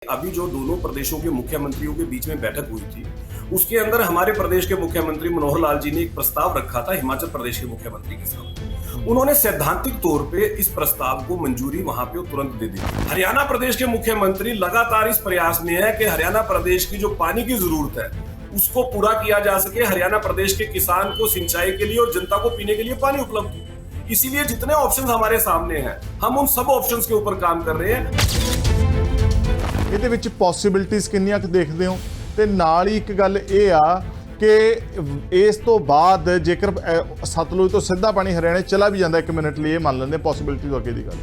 अभी जो दोनों प्रदेशों के मुख्यमंत्रियों के बीच में बैठक हुई थी, उसके अंदर हमारे प्रदेश के मुख्यमंत्री मनोहर लाल जी ने एक प्रस्ताव रखा था हिमाचल प्रदेश के मुख्यमंत्री के सामने। उन्होंने सैद्धांतिक तौर पे इस प्रस्ताव को मंजूरी वहां पे तुरंत दे दी। हरियाणा प्रदेश के मुख्यमंत्री लगातार इस प्रयास में है कि हरियाणा प्रदेश की जो पानी की जरूरत है उसको पूरा किया जा सके, हरियाणा प्रदेश के किसान को सिंचाई के लिए और जनता को पीने के लिए पानी उपलब्ध हो। इसीलिए जितने ऑप्शंस हमारे सामने हैं, हम उन सब ऑप्शंस के ऊपर काम कर रहे हैं। ਇਹਦੇ ਵਿੱਚ ਪੋਸੀਬਿਲਿਟੀਜ਼ ਕਿੰਨੀਆਂ ਕੁ ਦੇਖਦੇ ਹੋ ਤੇ ਨਾਲ ਹੀ ਇੱਕ ਗੱਲ ਇਹ ਆ ਕਿ ਇਸ ਤੋਂ ਬਾਅਦ ਜੇਕਰ ਸਤਲੁਜ ਤੋਂ ਸਿੱਧਾ ਪਾਣੀ ਹਰਿਆਣੇ ਚਲਾ ਵੀ ਜਾਂਦਾ 1 ਮਿੰਟ ਲਈ, ਇਹ ਮੰਨ ਲੈਂਦੇ ਪੋਸੀਬਿਲਿਟੀ ਅੱਗੇ ਦੀ ਗੱਲ,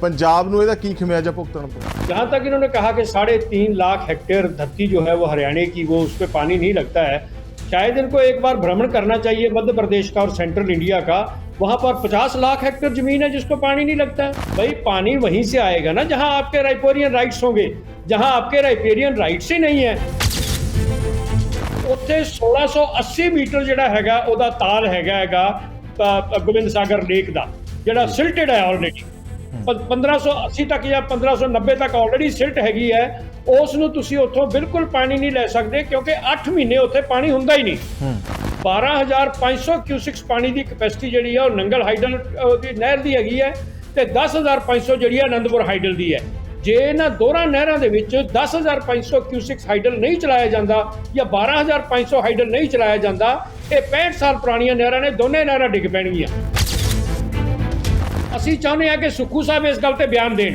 पंजाब ਨੂੰ ਇਹਦਾ ਕੀ ਖਮਿਆਜਾ ਭੁਗਤਣਾ ਪਊ? जहाँ तक इन्होंने कहा कि 3.5 लाख हेक्टेयर धरती जो है वो हरियाणा की, वो उस पर पानी नहीं लगता है। शायद इनको एक बार भ्रमण करना चाहिए मध्य प्रदेश का और सेंट्रल इंडिया का। वहाँ पर 50 लाख हेक्टेयर जमीन है जिसको पानी नहीं लगता है। भाई पानी वहीं से आएगा ना जहाँ आपके राइपेरियन राइट्स होंगे। जहाँ आपके राइपेरियन राइट्स ही नहीं है, उत्थे 1680 मीटर जिहड़ा हैगा ओहदा ताल हैगा गोबिंद सागर लेक दा, जिहड़ा सिल्टेड है ऑलरेडी 1580 तक या 1590 तक ऑलरेडी सिल्ट हैगी है। उस नूं तुसीं उत्थों बिल्कुल पानी नहीं लै सकदे क्योंकि 8 महीने उत्थे पानी हुंदा ही नहीं। 12500 क्यूसिक्स पानी की कैपेसिटी जिहड़ी है नंगल हाइडल दी नहर दी हैगी है ते 10500 जिहड़ी है आनंदपुर हाइडल दी है। जे इन्हां दोरां नहरां दे विच 10500 क्यूसिक्स हाइडल नहीं चलाया जांदा या 12500 हाइडल नहीं चलाया जांदा, ये 65 साल पुरानियां नहरां ने, दोने नहरां डिग पैणगीਆਂ। ਅਸੀਂ ਚਾਹੁੰਦੇ ਹਾਂ ਕਿ ਸੁੱਖੂ ਸਾਹਿਬ ਇਸ ਗੱਲ ਤੇ ਬਿਆਨ ਦੇਣ।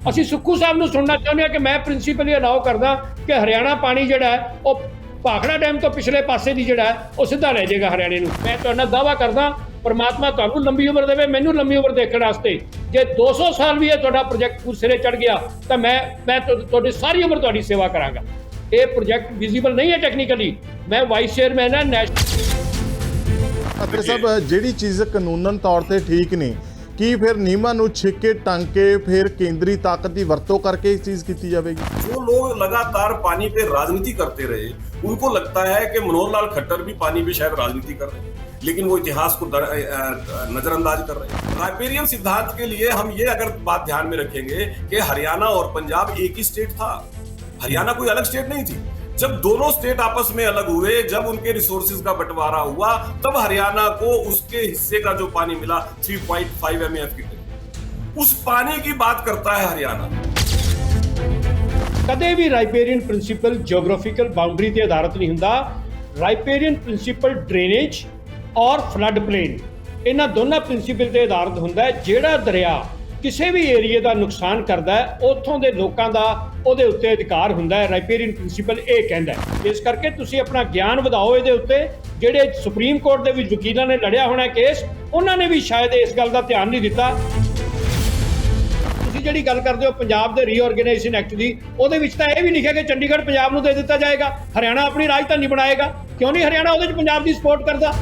ਅਸੀਂ ਸੁੱਖੂ ਸਾਹਿਬ ਨੂੰ ਸੁਣਨਾ ਚਾਹੁੰਦੇ ਹਾਂ ਕਿ ਮੈਂ ਪ੍ਰਿੰਸੀਪਲੀ ਅਲਾਉ ਕਰਦਾ ਕਿ ਹਰਿਆਣਾ ਪਾਣੀ ਜਿਹੜਾ ਹੈ ਉਹ ਭਾਖੜਾ ਡੈਮ ਤੋਂ ਪਿਛਲੇ ਪਾਸੇ ਦੀ ਜਿਹੜਾ ਹੈ ਉਹ ਸਿੱਧਾ ਲੈ ਜਾਏਗਾ ਹਰਿਆਣੇ ਨੂੰ। ਮੈਂ ਤੁਹਾਡਾ ਦਾਅਵਾ ਕਰਦਾ ਪਰਮਾਤਮਾ ਤੁਹਾਨੂੰ ਲੰਬੀ ਉਮਰ ਦੇਵੇ, ਮੈਨੂੰ ਲੰਬੀ ਉਮਰ ਦੇਖਣ ਵਾਸਤੇ। ਜੇ 200 ਸਾਲ ਵੀ ਇਹ ਤੁਹਾਡਾ ਪ੍ਰੋਜੈਕਟ ਸਿਰੇ ਚੜ ਗਿਆ ਤਾਂ ਮੈਂ ਤੁਹਾਡੀ ਸਾਰੀ ਉਮਰ ਤੁਹਾਡੀ ਸੇਵਾ ਕਰਾਂਗਾ। ਇਹ ਪ੍ਰੋਜੈਕਟ ਵਿਜ਼ੀਬਲ ਨਹੀਂ ਹੈ ਟੈਕਨੀਕਲੀ। ਮੈਂ ਵਾਈਸ ਚੇਅਰਮੈਨ ਹਾਂ ਅਤਰ ਸਾਹਿਬ, ਜਿਹੜੀ ਚੀਜ਼ ਕਾਨੂੰਨਨ ਤੌਰ ਤੇ ਠੀਕ ਨਹੀਂ, ਕੀ फिर नियमां नूं छिके टंग के फिर केंद्रीय ताकत की वरतों करके इस चीज की जाएगी? जो लोग लगातार पानी पे राजनीति करते रहे, उनको लगता है कि मनोहर लाल खट्टर भी पानी पे शायद राजनीति कर रहे हैं, लेकिन वो इतिहास को नजरअंदाज कर रहे हैं। राइपेरियन सिद्धांत के लिए हम ये अगर बात ध्यान में रखेंगे कि हरियाणा और पंजाब एक ही स्टेट था, हरियाणा कोई अलग स्टेट नहीं थी। जब दोनों स्टेट आपस में अलग हुए, जब उनके रिसोर्सेज का बंटवारा हुआ, तब हरियाणा को उसके हिस्से का जो पानी मिला 3.5 MF की करीब, उस पानी की बात करता है हरियाणा। कदे भी राइपेरियन प्रिंसिपल जियोग्राफिकल बाउंड्री ते आधारित नहीं हुंदा। राइपेरियन प्रिंसिपल ड्रेनेज और फ्लड प्लेन, इन्हां दोनों प्रिंसिपल ते आधारित हुंदा है। जिहड़ा दरिया ਕਿਸੇ ਵੀ ਏਰੀਏ ਦਾ ਨੁਕਸਾਨ ਕਰਦਾ ਹੈ, ਉੱਥੋਂ ਦੇ ਲੋਕਾਂ ਦਾ ਉਹਦੇ ਉੱਤੇ ਅਧਿਕਾਰ ਹੁੰਦਾ ਹੈ। ਰਾਈਪੇਰੀਅਨ ਪ੍ਰਿੰਸੀਪਲ ਇਹ ਕਹਿੰਦਾ ਹੈ। ਇਸ ਕਰਕੇ ਤੁਸੀਂ ਆਪਣਾ ਗਿਆਨ ਵਧਾਓ ਇਹਦੇ ਉੱਤੇ। ਜਿਹੜੇ ਸੁਪਰੀਮ ਕੋਰਟ ਦੇ ਵਿੱਚ ਵਕੀਲਾਂ ਨੇ ਲੜਿਆ ਹੋਣਾ ਕੇਸ, ਉਹਨਾਂ ਨੇ ਵੀ ਸ਼ਾਇਦ ਇਸ ਗੱਲ ਦਾ ਧਿਆਨ ਨਹੀਂ ਦਿੱਤਾ। ਤੁਸੀਂ ਜਿਹੜੀ ਗੱਲ ਕਰਦੇ ਹੋ ਪੰਜਾਬ ਦੇ ਰੀਆਰਗੇਨਾਈਜੇਸ਼ਨ ਐਕਟ ਦੀ, ਉਹਦੇ ਵਿੱਚ ਤਾਂ ਇਹ ਵੀ ਲਿਖਿਆ ਕਿ ਚੰਡੀਗੜ੍ਹ ਪੰਜਾਬ ਨੂੰ ਦੇ ਦਿੱਤਾ ਜਾਏਗਾ, ਹਰਿਆਣਾ ਆਪਣੀ ਰਾਜਧਾਨੀ ਬਣਾਏਗਾ। ਕਿਉਂ ਨਹੀਂ ਹਰਿਆਣਾ ਉਹਦੇ ਵਿੱਚ ਪੰਜਾਬ ਦੀ ਸਪੋਰਟ ਕਰਦਾ?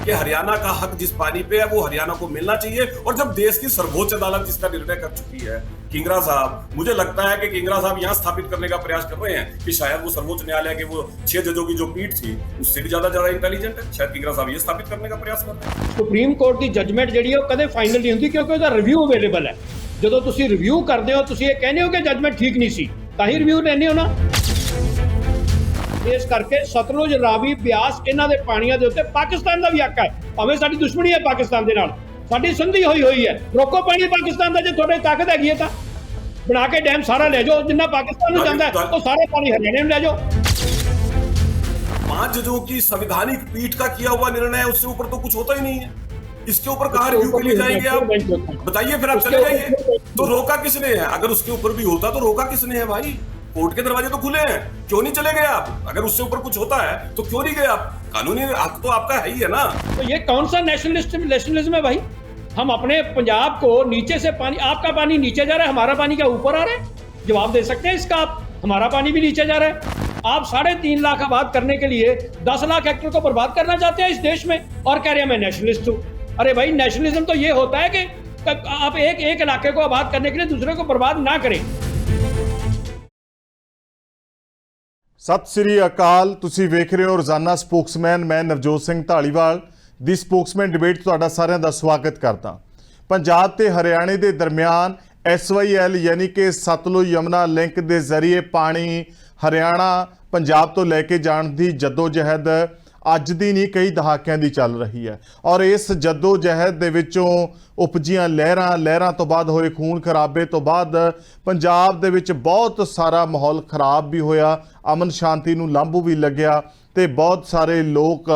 कि हरियाणा का हक जिस पानी पे है वो हरियाणा को मिलना चाहिए। और जब देश की सर्वोच्च अदालत इसका निर्णय कर चुकी है, किंगरा साहब, मुझे लगता है कि किंगरा साहब यहाँ स्थापित करने का प्रयास कर रहे हैं कि शायद वो सर्वोच्च न्यायालय के वो 6 जजों की जो पीठ थी उससे भी ज्यादा इंटेलिजेंट है। शायद किंगरा साहब ये स्थापित करने का प्रयास कर रहे हैं। ਸੁਪਰੀਮ ਕੋਰਟ ਦੀ ਜਜਮੈਂਟ ਜਿਹੜੀ ਉਹ ਕਦੇ ਫਾਈਨਲ ਨਹੀਂ ਹੁੰਦੀ ਕਿਉਂਕਿ ਉਹਦਾ ਰਿਵਿਊ ਅਵੇਲੇਬਲ ਹੈ। ਜਦੋਂ ਤੁਸੀਂ ਰਿਵਿਊ ਕਰਦੇ ਹੋ, ਤੁਸੀਂ ਇਹ ਕਹਿੰਦੇ ਹੋ ਕਿ ਜਜਮੈਂਟ ਠੀਕ ਨਹੀਂ ਸੀ, ਤਾਂ ਹੀ ਰਿਵਿਊ ਲੈਣੇ ਹੋ ਨਾ। ਇਸ ਕਰਕੇ ਸਤਲੁਜ, ਰਾਵੀ, ਬਿਆਸ ਇਹਨਾਂ ਦੇ ਪਾਣੀਆਂ ਦੇ ਉੱਤੇ ਪਾਕਿਸਤਾਨ ਦਾ ਵੀ ਹੱਕ ਹੈ। ਭਾਵੇਂ ਸਾਡੀ ਦੁਸ਼ਮਣੀ ਹੈ ਪਾਕਿਸਤਾਨ ਦੇ ਨਾਲ, ਸਾਡੀ ਸੰਧੀ ਹੋਈ ਹੈ। ਰੋਕੋ ਪਾਣੀ ਪਾਕਿਸਤਾਨ ਦਾ, ਜੇ ਤੁਹਾਡੇ ਤਾਕਤ ਹੈਗੀ ਹੈ ਤਾਂ ਬਣਾ ਕੇ ਡੈਮ ਸਾਰਾ ਲੈ ਜਾਓ। ਜਿੰਨਾ ਪਾਕਿस्तान ਨੂੰ ਜਾਂਦਾ ਹੈ ਉਹ ਸਾਰਾ ਪਾਣੀ हरियाणा में ले जाओ। 5 जजों की संवैधानिक पीठ का किया हुआ निर्णय, उससे ऊपर तो कुछ होता ही नहीं है। इसके ऊपर कहाँ रिव्यू के लिए जाएंगे आप? बताइए, फिर आप चले जाइए। तो रोका किसने है? अगर उसके ऊपर भी होता तो रोका किसने है भाई? कोर्ट के दरवाजे तो खुले हैं, क्यों नहीं चले गए आप? अगर उससे ऊपर कुछ होता है तो क्यों नहीं गए आप? कानूनी हक तो आपका है ही है ना। तो ये कौन सा नेशनलिज्म है भाई? हम अपने पंजाब को नीचे से पानी, आपका पानी नीचे जा रहा है, हमारा पानी क्या ऊपर आ रहा है? जवाब दे सकते हैं इसका आप? हमारा पानी भी नीचे जा रहा है। आप 3.5 लाख आबाद करने के लिए 10 लाख हेक्टेयर को बर्बाद करना चाहते हैं इस देश में और कह रहे हैं मैं नेशनलिस्ट हूँ। अरे भाई, नेशनलिज्म तो ये होता है कि आप एक इलाके को आबाद करने के लिए दूसरे को बर्बाद ना करें। सत श्री अकाल, तुसी वेख रहे हो रोजाना स्पोक्समैन। मैं नवजोत सिंह ढालीवाल दी स्पोक्समैन डिबेट तुहाडा सारिਆਂ ਦਾ स्वागत करता। पंजाब ते हरियाणे के दरमियान SYL यानी कि सतलुज यमुना लिंक ਦੇ ਜ਼ਰੀਏ ਪਾਣੀ ਹਰਿਆਣਾ ਪੰਜਾਬ ਤੋਂ ਲੈ ਕੇ ਜਾਣ ਦੀ ਜਦੋਜਹਿਦ ਅੱਜ ਦੀ ਨਹੀਂ ਕਈ ਦਹਾਕਿਆਂ ਦੀ ਚੱਲ ਰਹੀ ਹੈ ਔਰ ਇਸ ਜਦੋਜਹਿਦ ਦੇ ਵਿੱਚੋਂ ਉਪਜੀਆਂ ਲਹਿਰਾਂ ਤੋਂ ਬਾਅਦ ਹੋਏ ਖੂਨ ਖਰਾਬੇ ਤੋਂ ਬਾਅਦ ਪੰਜਾਬ ਦੇ ਵਿੱਚ ਬਹੁਤ ਸਾਰਾ ਮਾਹੌਲ ਖਰਾਬ ਵੀ ਹੋਇਆ, ਅਮਨ ਸ਼ਾਂਤੀ ਨੂੰ ਲਾਂਭੂ ਵੀ ਲੱਗਿਆ ਤੇ ਬਹੁਤ ਸਾਰੇ ਲੋਕ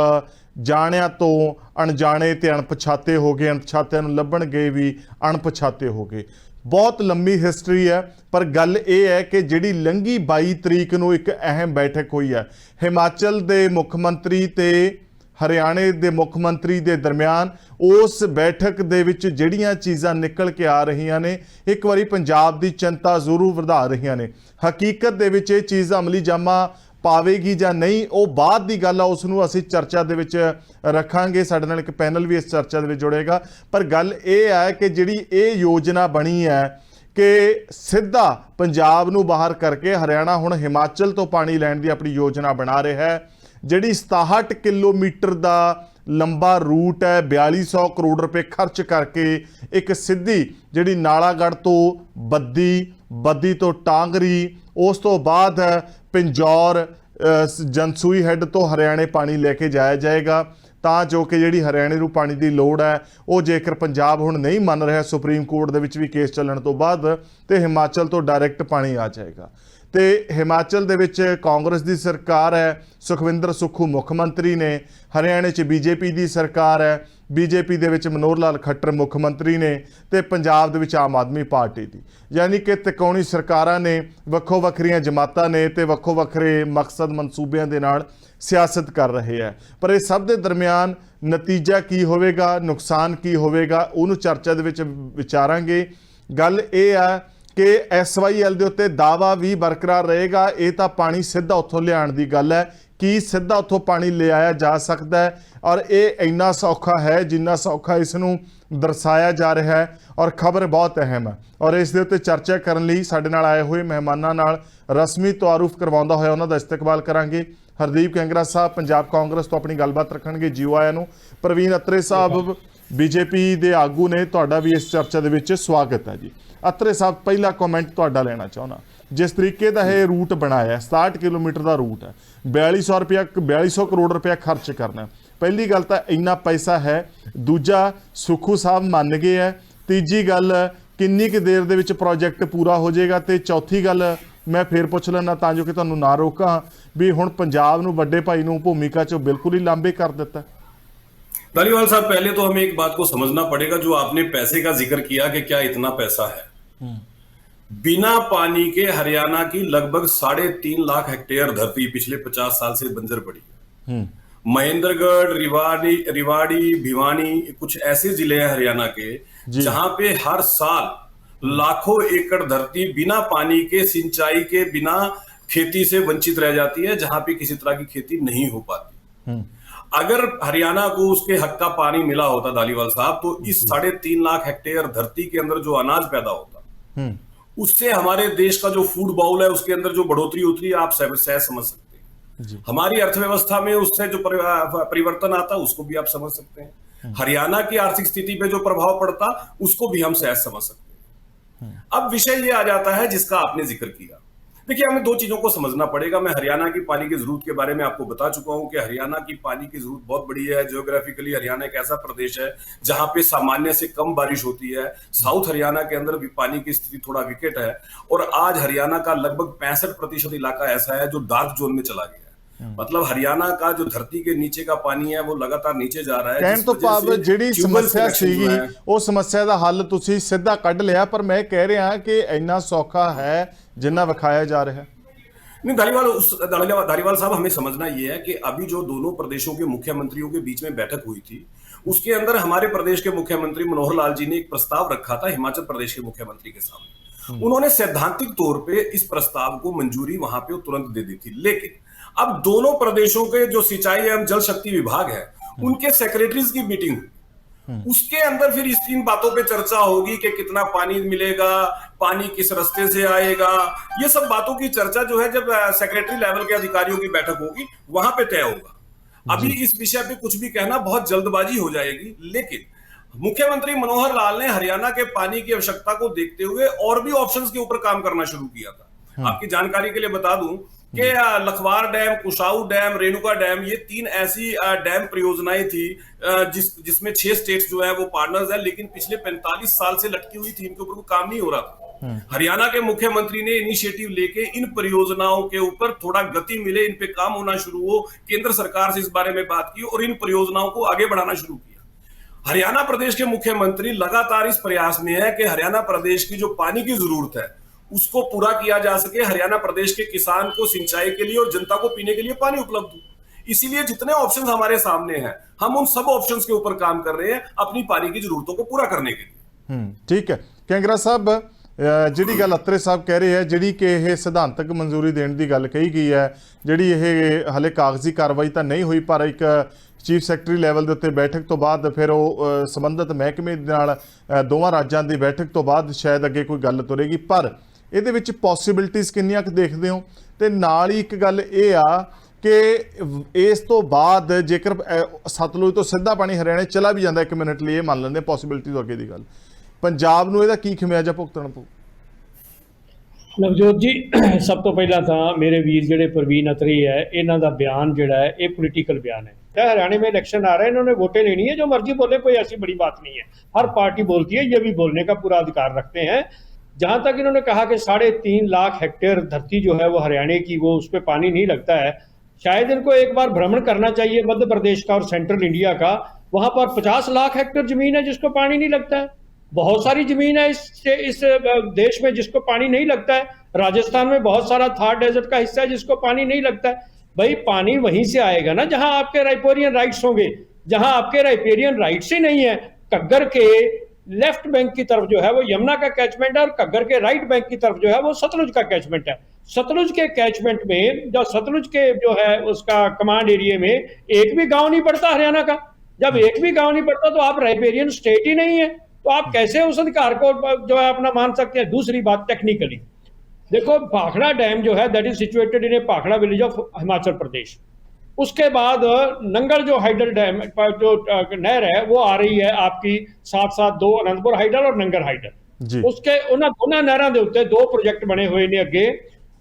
ਜਾਣਿਆਂ ਤੋਂ ਅਣਜਾਣੇ ਤੇ ਅਣਪਛਾਤੇ ਹੋ ਗਏ, ਅਣਪਛਾਤਿਆਂ ਨੂੰ ਲੱਭਣ ਗਏ ਵੀ ਅਣਪਛਾਤੇ ਹੋ ਗਏ। बहुत लंबी हिस्टरी है पर गल ये है कि जिहड़ी लंघी 22 तरीक नूं एक अहम बैठक हुई है हिमाचल के मुख्यमंत्री ते हरियाणे के मुख्यमंत्री के दरम्यान। उस बैठक दे विच जिहड़ियां चीज़ां निकल के आ रही ने एक बारी पंजाब की चिंता जरूर वधा रही ने। हकीकत दे विच ये चीज़ अमली जामा पावेगी ਜਾਂ नहीं ਉਹ ਬਾਅਦ ਦੀ ਗੱਲ ਆ, ਉਸ ਨੂੰ ਅਸੀਂ ਚਰਚਾ ਦੇ ਵਿੱਚ ਰੱਖਾਂਗੇ। ਸਾਡੇ ਨਾਲ ਇੱਕ ਪੈਨਲ ਵੀ ਇਸ ਚਰਚਾ ਦੇ ਵਿੱਚ ਜੁੜੇਗਾ। ਪਰ ਗੱਲ ਇਹ ਹੈ ਕਿ ਜਿਹੜੀ ਇਹ ਯੋਜਨਾ ਬਣੀ ਹੈ ਕਿ ਸਿੱਧਾ ਪੰਜਾਬ ਨੂੰ ਬਾਹਰ ਕਰਕੇ ਹਰਿਆਣਾ ਹੁਣ ਹਿਮਾਚਲ ਤੋਂ ਪਾਣੀ ਲੈਣ ਦੀ ਆਪਣੀ ਯੋਜਨਾ ਬਣਾ ਰਿਹਾ ਹੈ। ਜਿਹੜੀ 67 ਕਿਲੋਮੀਟਰ ਦਾ ਲੰਬਾ ਰੂਟ ਹੈ, 4200 ਕਰੋੜ ਰੁਪਏ ਖਰਚ ਕਰਕੇ ਇੱਕ ਸਿੱਧੀ ਜਿਹੜੀ ਨਾਲਾਗੜ੍ਹ ਤੋਂ ਬੱਦੀ ਤੋਂ ਟਾਂਗਰੀ, ਉਸ ਤੋਂ ਬਾਅਦ ਪਿੰਜੌਰ ਜਨਸੂਈ ਹੈੱਡ ਤੋਂ ਹਰਿਆਣੇ ਪਾਣੀ ਲੈ ਕੇ ਜਾਇਆ ਜਾਏਗਾ ਤਾਂ ਜੋ ਕਿ ਜਿਹੜੀ ਹਰਿਆਣੇ ਨੂੰ ਪਾਣੀ ਦੀ ਲੋੜ ਹੈ ਉਹ ਜੇਕਰ ਪੰਜਾਬ ਹੁਣ ਨਹੀਂ ਮੰਨ ਰਿਹਾ ਸੁਪਰੀਮ ਕੋਰਟ ਦੇ ਵਿੱਚ ਵੀ ਕੇਸ ਚੱਲਣ ਤੋਂ ਬਾਅਦ ਤੇ ਹਿਮਾਚਲ ਤੋਂ ਡਾਇਰੈਕਟ ਪਾਣੀ ਆ ਜਾਏਗਾ। ਤੇ ਹਿਮਾਚਲ ਦੇ ਵਿੱਚ ਕਾਂਗਰਸ ਦੀ ਸਰਕਾਰ ਹੈ, ਸੁਖਵਿੰਦਰ ਸੁੱਖੂ ਮੁੱਖ ਮੰਤਰੀ ਨੇ, ਹਰਿਆਣੇ 'ਚ ਬੀਜੇਪੀ ਦੀ ਸਰਕਾਰ ਹੈ, ਬੀਜੇਪੀ ਦੇ ਵਿੱਚ ਮਨੋਹਰ ਲਾਲ ਖੱਟਰ ਮੁੱਖ ਮੰਤਰੀ ਨੇ ਤੇ ਪੰਜਾਬ ਦੇ ਵਿੱਚ ਆਮ ਆਦਮੀ ਪਾਰਟੀ ਦੀ, ਯਾਨੀ ਕਿ ਤਿਕੋਣੀ ਸਰਕਾਰਾਂ ਨੇ, ਵੱਖੋ ਵੱਖਰੀਆਂ ਜਮਾਤਾਂ ਨੇ ਤੇ ਵੱਖੋ ਵੱਖਰੇ ਮਕਸਦ ਮਨਸੂਬਿਆਂ ਦੇ ਨਾਲ ਸਿਆਸਤ ਕਰ ਰਹੇ ਹੈ। ਪਰ ਇਹ ਸਭ ਦੇ ਦਰਮਿਆਨ ਨਤੀਜਾ ਕੀ ਹੋਵੇਗਾ, ਨੁਕਸਾਨ ਕੀ ਹੋਵੇਗਾ, ਉਹਨੂੰ ਚਰਚਾ ਦੇ ਵਿੱਚ ਵਿਚਾਰਾਂਗੇ। ਗੱਲ ਇਹ ਆ ਕਿ SYL ਦੇ ਉੱਤੇ ਦਾਅਵਾ ਵੀ ਬਰਕਰਾਰ ਰਹੇਗਾ। ਇਹ ਤਾਂ ਪਾਣੀ ਸਿੱਧਾ ਉੱਥੋਂ ਲਿਆਉਣ ਦੀ ਗੱਲ ਹੈ, ਕੀ ਸਿੱਧਾ ਉੱਥੋਂ ਪਾਣੀ ਲਿਆਇਆ ਜਾ ਸਕਦਾ ਹੈ ਔਰ ਇਹ ਇੰਨਾ ਸੌਖਾ ਹੈ ਜਿੰਨਾ ਸੌਖਾ ਇਸ ਨੂੰ ਦਰਸਾਇਆ ਜਾ ਰਿਹਾ ਹੈ। ਔਰ ਖਬਰ ਬਹੁਤ ਅਹਿਮ ਹੈ ਔਰ ਇਸ ਦੇ ਉੱਤੇ ਚਰਚਾ ਕਰਨ ਲਈ ਸਾਡੇ ਨਾਲ ਆਏ ਹੋਏ ਮਹਿਮਾਨਾਂ ਨਾਲ ਰਸਮੀ ਤਾਰੂਫ ਕਰਵਾਉਂਦਾ ਹੋਇਆ ਉਹਨਾਂ ਦਾ ਇਸਤਕਬਾਲ ਕਰਾਂਗੇ। ਹਰਦੀਪ ਕੈਂਗਰਾ ਸਾਹਿਬ ਪੰਜਾਬ ਕਾਂਗਰਸ ਤੋਂ ਆਪਣੀ ਗੱਲਬਾਤ ਰੱਖਣਗੇ, ਜੀਓ ਆਇਆਂ ਨੂੰ। ਪ੍ਰਵੀਨ ਅਤਰੇ ਸਾਹਿਬ ਬੀਜੇਪੀ ਦੇ ਆਗੂ ਨੇ, ਤੁਹਾਡਾ ਵੀ ਇਸ ਚਰਚਾ ਦੇ ਵਿੱਚ ਸਵਾਗਤ ਹੈ ਜੀ। ਅਤਰੇ ਸਾਹਿਬ, ਪਹਿਲਾ ਕਮੈਂਟ ਤੁਹਾਡਾ ਲੈਣਾ ਚਾਹੁੰਦਾ। ਜਿਸ ਤਰੀਕੇ ਦਾ ਇਹ ਰੂਟ ਬਣਾਇਆ 67 ਕਿਲੋਮੀਟਰ ਦਾ ਰੂਟ ਹੈ, 4200 ਕਰੋੜ ਰੁਪਇਆ ਖਰਚ ਕਰਨਾ। ਪਹਿਲੀ ਗੱਲ ਤਾਂ ਇੰਨਾ ਪੈਸਾ ਹੈ, ਦੂਜਾ ਸੁੱਖੂ ਸਾਹਿਬ ਮੰਨ ਗਏ ਹੈ, ਤੀਜੀ ਗੱਲ ਕਿੰਨੀ ਕੁ ਦੇਰ ਦੇ ਵਿੱਚ ਪ੍ਰੋਜੈਕਟ ਪੂਰਾ ਹੋ ਜਾਏਗਾ, ਤੇ ਚੌਥੀ ਗੱਲ ਮੈਂ ਫੇਰ ਪੁੱਛ ਲੈਣਾ ਤਾਂ ਜੋ ਕਿ ਤੁਹਾਨੂੰ ਨਾ ਰੋਕਾਂ ਵੀ ਹੁਣ ਪੰਜਾਬ ਨੂੰ ਵੱਡੇ ਭਾਈ ਨੂੰ ਭੂਮਿਕਾ 'ਚੋਂ ਬਿਲकुल ही लांबे कर देता। धालीवाल साहब, पहले तो हमें एक बात को समझना पड़ेगा, जो आपने पैसे का जिक्र किया कि क्या इतना पैसा है। बिना पानी के हरियाणा की लगभग 3.5 लाख हेक्टेयर धरती पिछले 50 साल से बंजर पड़ी है। महेंद्रगढ़, रिवाड़ी, भिवानी, कुछ ऐसे जिले हैं हरियाणा के जहां पे हर साल लाखों एकड़ धरती बिना पानी के, सिंचाई के बिना खेती से वंचित रह जाती है, जहां पे किसी तरह की खेती नहीं हो पाती। अगर हरियाणा को उसके हक का पानी मिला होता धालीवाल साहब, तो इस 3.5 लाख हेक्टेयर धरती के अंदर जो अनाज पैदा होता, उससे हमारे देश का जो फूड बाउल है उसके अंदर जो बढ़ोतरी होती है, आप सहज समझ सकते हैं। हमारी अर्थव्यवस्था में उससे जो परिवर्तन आता उसको भी आप समझ सकते हैं। हरियाणा की आर्थिक स्थिति पे जो प्रभाव पड़ता उसको भी हम सहज समझ सकते हैं। अब विषय ये आ जाता है जिसका आपने जिक्र किया। देखिए, हमें दो चीजों को समझना पड़ेगा। मैं हरियाणा की पानी की जरूरत के बारे में आपको बता चुका हूं कि हरियाणा की पानी की जरूरत बहुत बड़ी है। जियोग्राफिकली हरियाणा एक ऐसा प्रदेश है जहां पे सामान्य से कम बारिश होती है। साउथ हरियाणा के अंदर भी पानी की स्थिति थोड़ा विकट है और आज हरियाणा का लगभग 65% इलाका ऐसा है जो डार्क जोन में चला गया है। मतलब हरियाणा का जो धरती के नीचे का पानी है वो लगातार नीचे जा रहा है। ਕਹਿਣ ਤੋਂ ਭਾਵ ਜਿਹੜੀ ਸਮੱਸਿਆ ਸੀਗੀ ਉਹ ਸਮੱਸਿਆ ਦਾ ਹੱਲ ਤੁਸੀਂ ਸਿੱਧਾ ਕੱਢ ਲਿਆ, ਪਰ ਮੈਂ ਕਹਿ ਰਿਹਾ ਕਿ ਇੰਨਾ ਸੌਖਾ ਹੈ जिन्ना विखाया जा रहा है। नहीं धालीवाल साहब, हमें समझना यह है कि अभी जो दोनों प्रदेशों के मुख्यमंत्रियों के बीच में बैठक हुई थी, उसके अंदर हमारे प्रदेश के मुख्यमंत्री मनोहर लाल जी ने एक प्रस्ताव रखा था हिमाचल प्रदेश के मुख्यमंत्री के सामने। उन्होंने सैद्धांतिक तौर पे इस प्रस्ताव को मंजूरी वहां पे तुरंत दे दी थी, लेकिन अब दोनों प्रदेशों के जो सिंचाई एवं जल शक्ति विभाग है उनके सेक्रेटरीज की मीटिंग, उसके अंदर फिर इन बातों पे चर्चा होगी कि कितना पानी मिलेगा, पानी किस रास्ते से आएगा। ये सब बातों की चर्चा जो है जब सेक्रेटरी लेवल के अधिकारियों की बैठक होगी वहां पे तय होगा। अभी इस विषय पे कुछ भी कहना बहुत जल्दबाजी हो जाएगी। लेकिन मुख्यमंत्री मनोहर लाल ने हरियाणा के पानी की आवश्यकता को देखते हुए और भी ऑप्शंस के ऊपर काम करना शुरू किया था। आपकी जानकारी के लिए बता दूं कि Lakhwar dam, Kishau dam, Renuka dam, ये 3 ऐसी डैम परियोजनाएं थी जिसमें 6 स्टेट्स जो है वो पार्टनर्स है, लेकिन पिछले 45 साल से लटकी हुई थी, इनके ऊपर कोई काम नहीं हो रहा था। हरियाणा के मुख्यमंत्री ने इनिशिएटिव लेके इन परियोजनाओं के ऊपर थोड़ा गति मिले, इन पे काम होना शुरू हो, केंद्र सरकार से इस बारे में बात की और इन परियोजनाओं को आगे बढ़ाना शुरू किया। हरियाणा प्रदेश के मुख्यमंत्री लगातार इस प्रयास में है कि हरियाणा प्रदेश की जो पानी की जरूरत है उसको पूरा किया जा सके, हरियाणा प्रदेश के किसान को सिंचाई के लिए और जनता को पीने के लिए पानी उपलब्ध हो। इसीलिए जितने ऑप्शंस हमारे सामने हैं, हम उन सब ऑप्शंस के ऊपर काम कर रहे हैं अपनी पानी की जरूरतों को पूरा करने के लिए। ठीक है कैंगरा साहब, ਜਿਹੜੀ ਗੱਲ ਅਤਰੇ ਸਾਹਿਬ ਕਹਿ ਰਹੇ ਹੈ, ਜਿਹੜੀ ਕਿ ਇਹ ਸਿਧਾਂਤਕ ਮਨਜ਼ੂਰੀ ਦੇਣ ਦੀ ਗੱਲ ਕਹੀ ਗਈ ਹੈ, ਜਿਹੜੀ ਇਹ ਹਲੇ ਕਾਗਜ਼ੀ ਕਾਰਵਾਈ ਤਾਂ ਨਹੀਂ ਹੋਈ, ਪਰ ਇੱਕ ਚੀਫ ਸੈਕਟਰੀ ਲੈਵਲ ਦੇ ਉੱਤੇ ਬੈਠਕ ਤੋਂ ਬਾਅਦ ਫਿਰ ਉਹ ਸੰਬੰਧਿਤ ਮਹਿਕਮੇ ਨਾਲ ਦੋਵਾਂ ਰਾਜਾਂ ਦੀ ਬੈਠਕ ਤੋਂ ਬਾਅਦ ਸ਼ਾਇਦ ਅੱਗੇ ਕੋਈ ਗੱਲ ਤੁਰੇਗੀ। ਪਰ ਇਹਦੇ ਵਿੱਚ ਪੋਸੀਬਿਲਿਟੀਜ਼ ਕਿੰਨੀਆਂ ਕੁ ਦੇਖਦੇ ਹੋ? ਤੇ ਨਾਲ ਹੀ ਇੱਕ ਗੱਲ ਇਹ ਆ ਕਿ ਇਸ ਤੋਂ ਬਾਅਦ ਜੇਕਰ ਸਤਲੁਜ ਤੋਂ ਸਿੱਧਾ ਪਾਣੀ ਹਰਿਆਣੇ ਚਲਾ ਵੀ ਜਾਂਦਾ 1 ਮਿੰਟ ਲਈ, ਇਹ ਮੰਨ ਲੈਂਦੇ ਪੋਸੀਬਿਲਿਟੀ ਤੋਂ ਅੱਗੇ ਦੀ ਗੱਲ, ਪੰਜਾਬ ਨੂੰ ਇਹਦਾ ਕੀ ਖਮਿਆਜਾ ਭੁਗਤਣਾ ਪਊ? ਨਵਜੋਤ ਜੀ, ਸਭ ਤੋਂ ਪਹਿਲਾਂ ਤਾਂ ਮੇਰੇ ਵੀਰ ਜਿਹੜੇ ਪ੍ਰवीण अतरी है, ਇਹਨਾਂ ਦਾ ਬਿਆਨ ਜਿਹੜਾ ਹੈ ਇਹ पॉलिटिकल बयान है। हरियाणा में इलेक्शन आ रहा है, इन्होंने वोटें लेनी है, जो मर्जी बोले, कोई ऐसी बड़ी बात नहीं है। हर पार्टी बोलती है, ये भी बोलने का पूरा अधिकार रखते हैं। जहां तक इन्होंने कहा कि 3.5 लाख हेक्टेयर धरती जो है वो हरियाणा की, वो उस पर पानी नहीं लगता है, शायद इनको एक बार भ्रमण करना चाहिए मध्य प्रदेश का और सेंट्रल इंडिया का। वहां पर 50 लाख हेक्टेयर जमीन है जिसको पानी नहीं लगता है। बहुत सारी जमीन है इस देश में जिसको पानी नहीं लगता है। राजस्थान में बहुत सारा थार डेजर्ट का हिस्सा है जिसको पानी नहीं लगता है। भाई पानी वहीं से आएगा ना जहां आपके राइपेरियन राइट्स होंगे। जहां आपके राइपेरियन राइट्स ही नहीं है, घग्गर के लेफ्ट बैंक की तरफ जो है वो यमुना का कैचमेंट है और घग्गर के राइट बैंक की तरफ जो है वो सतलुज का कैचमेंट है। सतलुज के कैचमेंट में, जो सतलुज के जो है उसका कमांड एरिया में एक भी गांव नहीं पड़ता हरियाणा का। जब एक भी गांव नहीं पड़ता तो आप राइपेरियन स्टेट ही नहीं है, तो आप कैसे उस अधिकार को जो है अपना मान सकते हैं? दूसरी बात टेक्निकली देखो, भाखड़ा डैम जो है that is situated in a Bhakra village of Himachal Pradesh. उसके बाद नंगल जो हाइडल डैम जो नहर है वो आ रही है आपकी साथ साथ 2 अनंतपुर हाइडल और नंगर हाइडल। उसके उन्होंने दोनों नहरों के उत्ते 2 प्रोजेक्ट बने हुए ने अगे।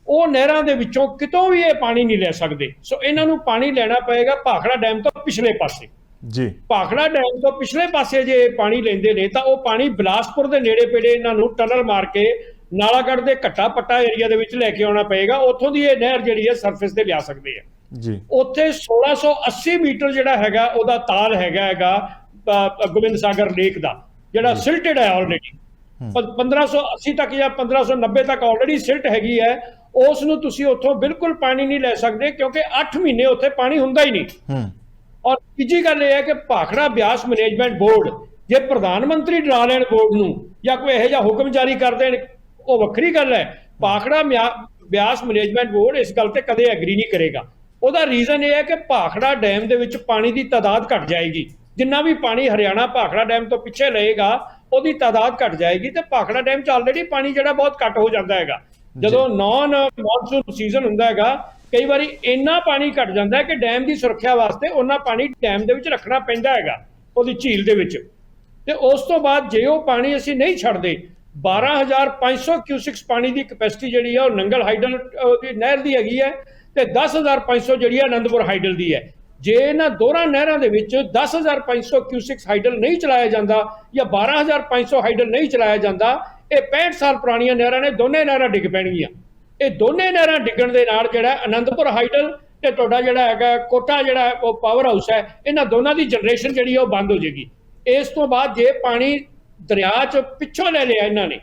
वो नहरों के विचों कितों भी ये पानी नहीं ले सकते, सो इन्हों पानी लेना पएगा भाखड़ा डैम तो पिछले पासे जी। भाखड़ा डैम तो पिछले पासे जे पानी लेंदे ने तां वो पानी बिलासपुर के नेड़े पेड़े इन्हों टनल मार के नालागढ़ के घट्टा पट्टा एरिया दे विच लैके आउणा पएगा। उत्थों दी ये नहर जिहड़ी है सरफेस ते लिया सकदे है जी। उत्थे 1680 मीटर जिहड़ा हैगा ओहदा ताल हैगा गोबिंद सागर लेक दा, जिहड़ा सिल्टेड है ऑलरेडी 1580 तक या 1590 तक ऑलरेडी सिल्ट हैगी है। उस नूं तुसीं उत्थों बिल्कुल पानी नहीं लै सकदे क्योंकि 8 महीने उत्थे पानी हुंदा ही नहीं। और तीजी गल यह है कि भाखड़ा ब्यास मैनेजमेंट बोर्ड जे प्रधानमंत्री डरा लैण बोर्ड नूं या कोई इहो जिहा हुक्म जारी कर देण, वो वक्री गल है। भाखड़ा ब्यास मैनेजमेंट बोर्ड इस गल ते कदे एग्री नहीं करेगा। ਉਹਦਾ रीजन यह है कि भाखड़ा डैम ਦੇ ਵਿੱਚ पानी की तादाद घट जाएगी। जिन्ना भी पानी हरियाणा भाखड़ा डैम तो पिछे रहेगा ਉਹਦੀ तादाद घट जाएगी। तो भाखड़ा डैम च ऑलरेडी पानी ਜਿਹੜਾ बहुत घट हो जाता है। ਜਦੋਂ नॉन मॉनसून सीजन ਹੁੰਦਾ ਹੈਗਾ, कई बार इन्ना पानी घट जाता है कि डैम की सुरक्षा वास्ते उन्ना पानी डैम ਦੇ ਵਿੱਚ रखना पैंदा हैगा ਉਹਦੀ ਝੀਲ ਦੇ ਵਿੱਚ। ਤੇ ਉਸ ਤੋਂ ਬਾਅਦ ਜੇ ਉਹ ਪਾਣੀ ਅਸੀਂ ਨਹੀਂ ਛੱਡਦੇ, 12500 क्यूसिक्स पानी की कैपेसिटी जी है नंगल हाइडल नहर की हैगी है, तो 10500 जी आनंदपुर हाइडल की है। जे इन्होंने दोनों नहरों के 10500 क्यूसिक्स हाइडल नहीं चलाया जाता या 12500 हाइडल नहीं चलाया जाता, ये 65 साल पुरानिया नहर ने दोनों नहर डिग पैणगियां। ये दोनों नहर डिगण के नाल जिहड़ा आनंदपुर हाइडल ते तुहाडा जिहड़ा हैगा कोटा जिहड़ा पावर हाउस है, इन्हां दोनों की जनरेशन जिहड़ी है बंद हो जाएगी। इस तो बाद जे पानी दरिया च पिछों ले लिया इन्होंने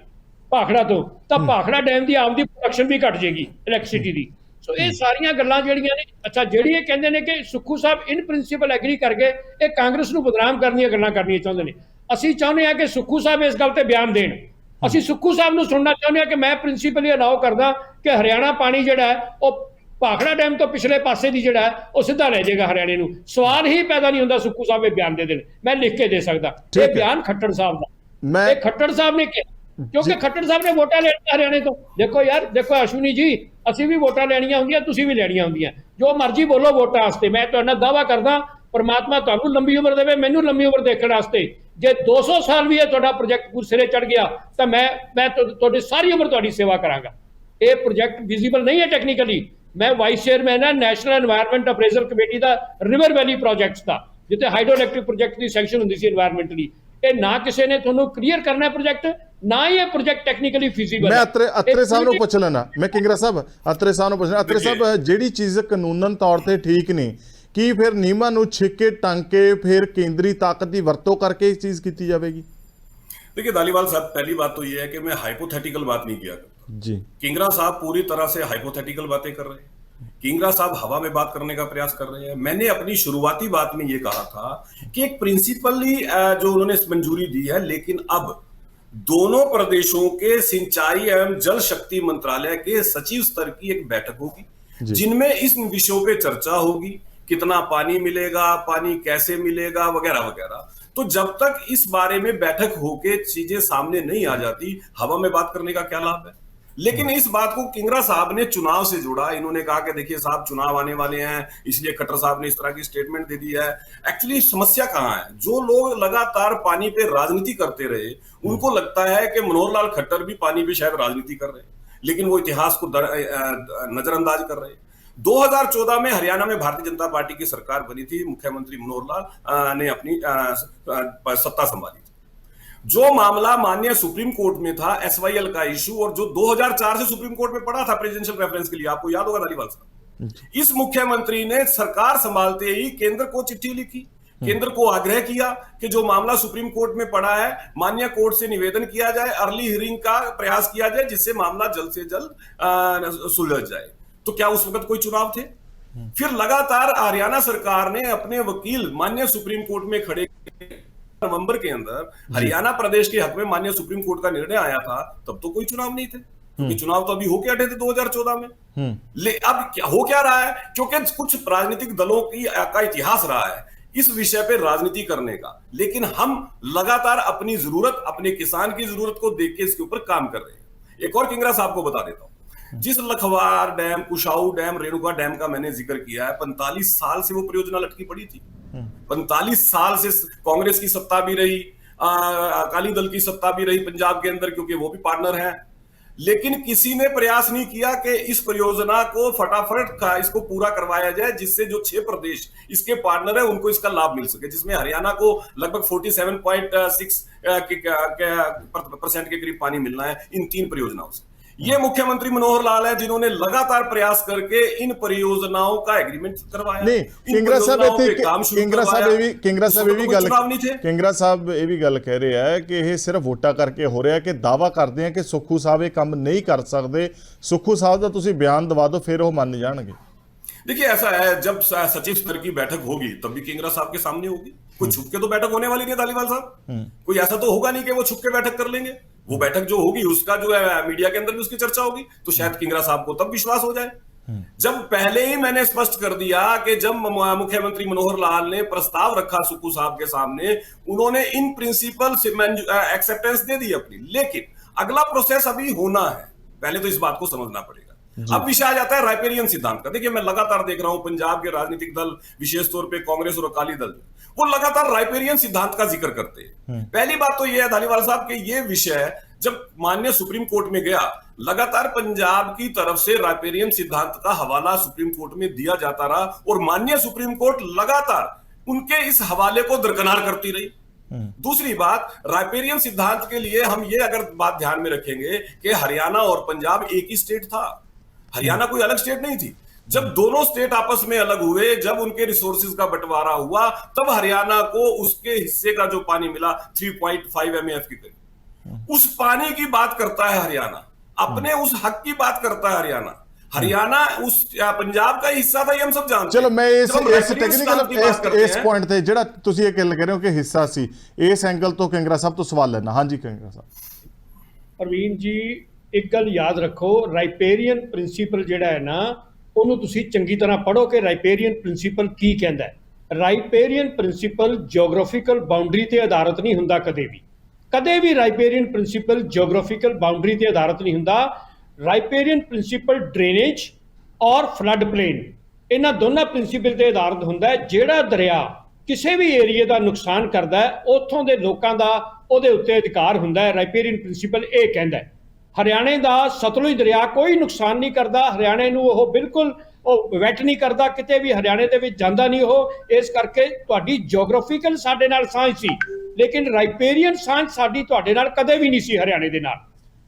भाखड़ा तो भाखड़ा डैम की आम की प्रोडक्शन भी घट जाएगी इलैक्ट्रिसिटी की। सो ये सारियां गल्लां जिहड़ियां ने, अच्छा जिहड़ी कहंदे ने कि सुक्खू साहब इन प्रिंसीपल एग्री करके ये कांग्रेस नूं बदनाम करने गल्लां करनियां चाहुंदे ने। असीं चाहुंदे हां कि सुक्खू साहब इस गल ते बयान देण। असीं सुक्खू साहब नूं सुनना चाहुंदे हां कि मैं प्रिंसीपली अलाउ करदा कि हरियाणा पानी जिहड़ा है वो भाखड़ा डैम तो पिछले पासे दी जिहड़ा है वो सीधा लै जाएगा हरियाणे नूं। सवाल ही पैदा नहीं हुंदा सुक्खू साहब ये बयान दे देण। मैं लिख के दे सकदा ये बयान खट्टर साहब दा। मैं खट्टर साहब ने किया क्योंकि खट्टर साहब ने वोटा लेनियां हरियाणे तो। देखो यार, देखो अश्विनी जी, असीं भी वोटा लैणियां हुंदियां, तुसीं भी लैणियां हुंदियां, जो मर्जी बोलो वोटां वास्ते। मैं तुहाडे नाल दावा करदा परमात्मा तुहानूं लंबी उम्र देवे, मैनूं लंबी उम्र देखण वास्ते। ਜੇ 200 ਸਾਲ ਵੀ ਇਹ ਤੁਹਾਡਾ ਪ੍ਰੋਜੈਕਟ ਸਿਰੇ ਚੜ ਗਿਆ ਤਾਂ ਮੈਂ ਤੁਹਾਡੀ ਸਾਰੀ ਉਮਰ ਤੁਹਾਡੀ ਸੇਵਾ ਕਰਾਂਗਾ। ਇਹ ਪ੍ਰੋਜੈਕਟ ਵਿਜ਼ੀਬਲ ਨਹੀਂ ਹੈ ਟੈਕਨੀਕਲੀ। ਮੈਂ ਵਾਈਸ ਚੇਅਰਮੈਨ ਹਾਂ ਨੈਸ਼ਨਲ এনवायरमेंट ਅਪਰੇਜ਼ਲ ਕਮੇਟੀ ਦਾ ਰਿਵਰ ਵੈਲੀ ਪ੍ਰੋਜੈਕਟਸ ਦਾ, ਜਿੱਥੇ ਹਾਈਡਰੋ ਇਲੈਕਟ੍ਰਿਕ ਪ੍ਰੋਜੈਕਟ ਦੀ ਸੈਂਕਸ਼ਨ ਹੁੰਦੀ ਸੀ এনवायरमेंटਲੀ। ਇਹ ਨਾ ਕਿਸੇ ਨੇ ਤੁਹਾਨੂੰ ਕਲੀਅਰ ਕਰਨਾ ਪ੍ਰੋਜੈਕਟ, ਨਾ ਹੀ ਇਹ ਪ੍ਰੋਜੈਕਟ ਟੈਕਨੀਕਲੀ ਫਿਜ਼ੀਬਲ। ਮੈਂ ਅਤਰੇ ਸਾਹਿਬ ਨੂੰ ਪੁੱਛ ਲੈਣਾ, ਮੈਂ ਕਿੰਗਰਾ ਸਾਹਿਬ ਅਤਰੇ ਸਾਹਿਬ ਨੂੰ ਪੁੱਛਣਾ। ਅਤਰੇ ਸਾਹਿਬ, ਜਿਹੜੀ ਚੀਜ਼ ਕਾਨੂੰਨਨ ਤੌਰ ਤੇ ਠੀਕ ਨਹੀਂ, ਕੀ ਫਿਰ ਨਿਯਮਾਂ ਨੂੰ ਛਿੱਕੇ ਟੰਗ ਕੇ ਫਿਰ ਕੇਂਦਰੀ ਤਾਕਤ ਦੀ ਵਰਤੋਂ ਕਰਕੇ ਇਹ ਚੀਜ਼ ਕੀਤੀ ਜਾਵੇਗੀ? देखिए धालीवाल साहब, पहली बात तो यह है कि मैं हाइपोथेटिकल बात नहीं किया करता जी। किंगरा साहब पूरी तरह से हाइपोथेटिकल बातें कर रहे हैं। किंगरा साहब हवा में बात करने का प्रयास कर रहे हैं। मैंने अपनी शुरुआती बात में यह कहा था कि एक प्रिंसिपली जो उन्होंने मंजूरी दी है, लेकिन अब दोनों प्रदेशों के सिंचाई एवं जल शक्ति मंत्रालय के सचिव स्तर की एक बैठक होगी, जिनमें इस विषयों पे चर्चा होगी, कितना पानी मिलेगा, पानी कैसे मिलेगा, वगैरह वगैरह। तो जब तक इस बारे में बैठक होके चीजें सामने नहीं आ जाती, हवा में बात करने का क्या लाभ है? लेकिन इस बात को किंगरा साहब ने चुनाव से जोड़ा। इन्होंने कहा कि देखिए साहब, चुनाव आने वाले हैं, इसलिए खट्टर साहब ने इस तरह की स्टेटमेंट दे दी है। एक्चुअली समस्या कहां है? जो लोग लगातार पानी पे राजनीति करते रहे, उनको लगता है कि मनोहर लाल खट्टर भी पानी पे शायद राजनीति कर रहे हैं, लेकिन वो इतिहास को नजरअंदाज कर रहे हैं। 2014 में हरियाणा में भारतीय जनता पार्टी की सरकार बनी थी, मुख्यमंत्री मनोहर लाल ने अपनी सत्ता संभाली थी। जो मामला माननीय सुप्रीम कोर्ट में था, SYL का इशू, और जो 2004 से सुप्रीम कोर्ट में पड़ा था प्रेसिडेंशियल रेफरेंस के लिए, आपको याद होगा धालीवाल साहब, इस मुख्यमंत्री ने सरकार संभालते ही केंद्र को चिट्ठी लिखी, केंद्र को आग्रह किया कि जो मामला सुप्रीम कोर्ट में पड़ा है, माननीय कोर्ट से निवेदन किया जाए, अर्ली हियरिंग का प्रयास किया जाए, जिससे मामला जल्द से जल्द सुलझ जाए। तो क्या उस वक्त कोई चुनाव थे? फिर लगातार हरियाणा सरकार ने अपने वकील माननीय सुप्रीम कोर्ट में खड़े, नवंबर के अंदर हरियाणा प्रदेश के हक में माननीय सुप्रीम कोर्ट का निर्णय आया था, तब तो कोई चुनाव नहीं थे, क्योंकि चुनाव तो अभी होके हटे थे 2014 में। अब क्या हो क्या रहा है? क्योंकि कुछ राजनीतिक दलों का इतिहास रहा है इस विषय पे राजनीति करने का, लेकिन हम लगातार अपनी जरूरत, अपने किसान की जरूरत को देख के इसके ऊपर काम कर रहे हैं। एक और किंगरा साहब को बता देता हूं, जिस Lakhwar dam, Kishau dam, Renuka dam का मैंने जिक्र किया है, 45 साल से वो परियोजना लटकी पड़ी थी। 45 साल से कांग्रेस की सत्ता भी रही, अकाली दल की सत्ता भी रही पंजाब के अंदर, क्योंकि वो भी पार्टनर है, लेकिन किसी ने प्रयास नहीं किया कि इस परियोजना को फटाफट इसको पूरा करवाया जाए, जिससे जो 6 प्रदेश इसके पार्टनर है उनको इसका लाभ मिल सके, जिसमें हरियाणा को लगभग 47.6% के करीब पानी मिलना है इन 3 परियोजनाओं से। ये मुख्यमंत्री मनोहर लाल है जिन्होंने लगातार प्रयास करके इन परियोजनाओं का एग्रीमेंट करवाया। नहीं, किंगरा साहब ਇਹ ਵੀ ਗੱਲ ਕਹਿ ਰਿਹਾ ਹੈ ਕਿ ਇਹ ਸਿਰਫ ਵੋਟਾਂ ਕਰਕੇ ਹੋ ਰਿਹਾ, ਕਿ ਦਾਵਾ ਕਰਦੇ ਆ ਕਿ ਸੁੱਖੂ ਸਾਹਿਬ ਇਹ ਕੰਮ ਨਹੀਂ ਕਰ ਸਕਦੇ। ਸੁੱਖੂ ਸਾਹਿਬ ਦਾ ਤੁਸੀਂ ਬਿਆਨ ਦਵਾ ਦਿਓ, ਫਿਰ ਉਹ ਮੰਨ ਜਾਣਗੇ। देखिए ऐसा है, जब सचिव स्तर की बैठक होगी तब भी किंगरा साहब के सामने होगी। कोई छुप के तो बैठक होने वाली नहीं है धालीवाल साहब, कोई ऐसा तो होगा नहीं कि वो छुप के बैठक कर लेंगे। वो बैठक जो होगी उसका जो है मीडिया के अंदर भी उसकी चर्चा होगी, तो शायद किंगरा साहब को तब विश्वास हो जाए। जब पहले ही मैंने स्पष्ट कर दिया कि जब मुख्यमंत्री मनोहर लाल ने प्रस्ताव रखा सुक्खू साहब के सामने, उन्होंने इन प्रिंसिपल से एक्सेप्टेंस दे दी अपनी, लेकिन अगला प्रोसेस अभी होना है। पहले तो इस बात को समझना पड़ेगा। अब विषय आ जाता है राइपेरियन सिद्धांत का। देखिए मैं लगातार देख रहा हूं पंजाब के राजनीतिक दल, विशेष तौर पे कांग्रेस और अकाली दल, वो लगातार राइपेरियन सिद्धांत का जिक्र करते हैं। पहली बात तो यह है धालीवाल साहब कि यह विषय जब माननीय सुप्रीम कोर्ट में गया, लगातार पंजाब की तरफ से राइपेरियन सिद्धांत का हवाला सुप्रीम कोर्ट में दिया जाता रहा, और माननीय सुप्रीम कोर्ट लगातार उनके इस हवाले को दरकिनार करती रही। दूसरी बात, राइपेरियन सिद्धांत के लिए हम ये अगर बात ध्यान में रखेंगे कि हरियाणा और पंजाब एक ही स्टेट था, हरियाणा कोई अलग स्टेट नहीं थी। जब दोनों स्टेट आपस में अलग हुए, जब उनके रिसोर्सेज का बंटवारा हुआ, तब हरियाणा को उसके हिस्से का जो पानी मिला 3.5 MAF के करीब, उस पानी की बात करता है हरियाणा, अपने उस हक की बात करता है हरियाणा। हरियाणा उस पंजाब का हिस्सा था, ये हम सब जानते हैं। चलो मैं इस टेक्निकल इस पॉइंट ਤੇ ਜਿਹੜਾ ਤੁਸੀਂ ਇਹ ਗੱਲ ਕਰ ਰਹੇ ਹੋ ਕਿ ਹਿੱਸਾ ਸੀ, ਇਸ ਐਂਗਲ ਤੋਂ ਕਿੰਗਰਾ ਸਾਹਿਬ ਤੋਂ ਸਵਾਲ ਲੈਣਾ। ਹਾਂਜੀ ਕਿੰਗਰਾ ਸਾਹਿਬ। ਪ੍ਰਵੀਨ ਜੀ, ਇੱਕ ਗੱਲ ਯਾਦ ਰੱਖੋ, ਰਾਈਪੇਰੀਅਨ ਪ੍ਰਿੰਸੀਪਲ ਜਿਹੜਾ ਹੈ ਨਾ, ਉਹਨੂੰ ਤੁਸੀਂ ਚੰਗੀ ਤਰ੍ਹਾਂ ਪੜ੍ਹੋ ਕਿ ਰਾਈਪੇਰੀਅਨ ਪ੍ਰਿੰਸੀਪਲ ਕੀ ਕਹਿੰਦਾ ਹੈ। ਰਾਈਪੇਰੀਅਨ ਪ੍ਰਿੰਸੀਪਲ ਜਿਓਗ੍ਰਾਫੀਕਲ ਬਾਉਂਡਰੀ ਤੇ ਆਧਾਰਿਤ ਨਹੀਂ ਹੁੰਦਾ ਕਦੇ ਵੀ ਰਾਈਪੇਰੀਅਨ ਪ੍ਰਿੰਸੀਪਲ ਜਿਓਗ੍ਰਾਫੀਕਲ ਬਾਉਂਡਰੀ ਤੇ ਆਧਾਰਿਤ ਨਹੀਂ ਹੁੰਦਾ। ਰਾਈਪੇਰੀਅਨ ਪ੍ਰਿੰਸੀਪਲ ਡਰੇਨੇਜ ਔਰ ਫਲੱਡ ਪਲੇਨ, ਇਹਨਾਂ ਦੋਨਾਂ ਪ੍ਰਿੰਸੀਪਲ ਤੇ ਆਧਾਰਿਤ ਹੁੰਦਾ ਹੈ। ਜਿਹੜਾ ਦਰਿਆ ਕਿਸੇ ਵੀ ਏਰੀਏ ਦਾ ਨੁਕਸਾਨ ਕਰਦਾ ਹੈ, ਉੱਥੋਂ ਦੇ ਲੋਕਾਂ ਦਾ ਉਹਦੇ ਉੱਤੇ ਅਧਿਕਾਰ ਹੁੰਦਾ ਹੈ। ਰਾਈਪੇਰੀਅਨ ਪ੍ਰਿੰਸੀਪਲ ਇਹ ਕਹਿੰਦਾ ਹੈ। ਹਰਿਆਣੇ ਦਾ ਸਤਲੁਜ ਦਰਿਆ ਕੋਈ ਨੁਕਸਾਨ ਨਹੀਂ ਕਰਦਾ, ਹਰਿਆਣੇ ਨੂੰ ਉਹ ਬਿਲਕੁਲ ਉਹ ਵੈਟ ਨਹੀਂ ਕਰਦਾ, ਕਿਤੇ ਵੀ ਹਰਿਆਣੇ ਦੇ ਵਿੱਚ ਜਾਂਦਾ ਨਹੀਂ ਉਹ। ਇਸ ਕਰਕੇ ਤੁਹਾਡੀ ਜੀਓਗ੍ਰਾਫੀਕਲ ਸਾਡੇ ਨਾਲ ਸਾਂਝ ਸੀ, ਲੇਕਿਨ ਰਾਈਪੇਰੀਅਨ ਸਾਂਝ ਸਾਡੀ ਤੁਹਾਡੇ ਨਾਲ ਕਦੇ ਵੀ ਨਹੀਂ ਸੀ ਹਰਿਆਣੇ ਦੇ ਨਾਲ।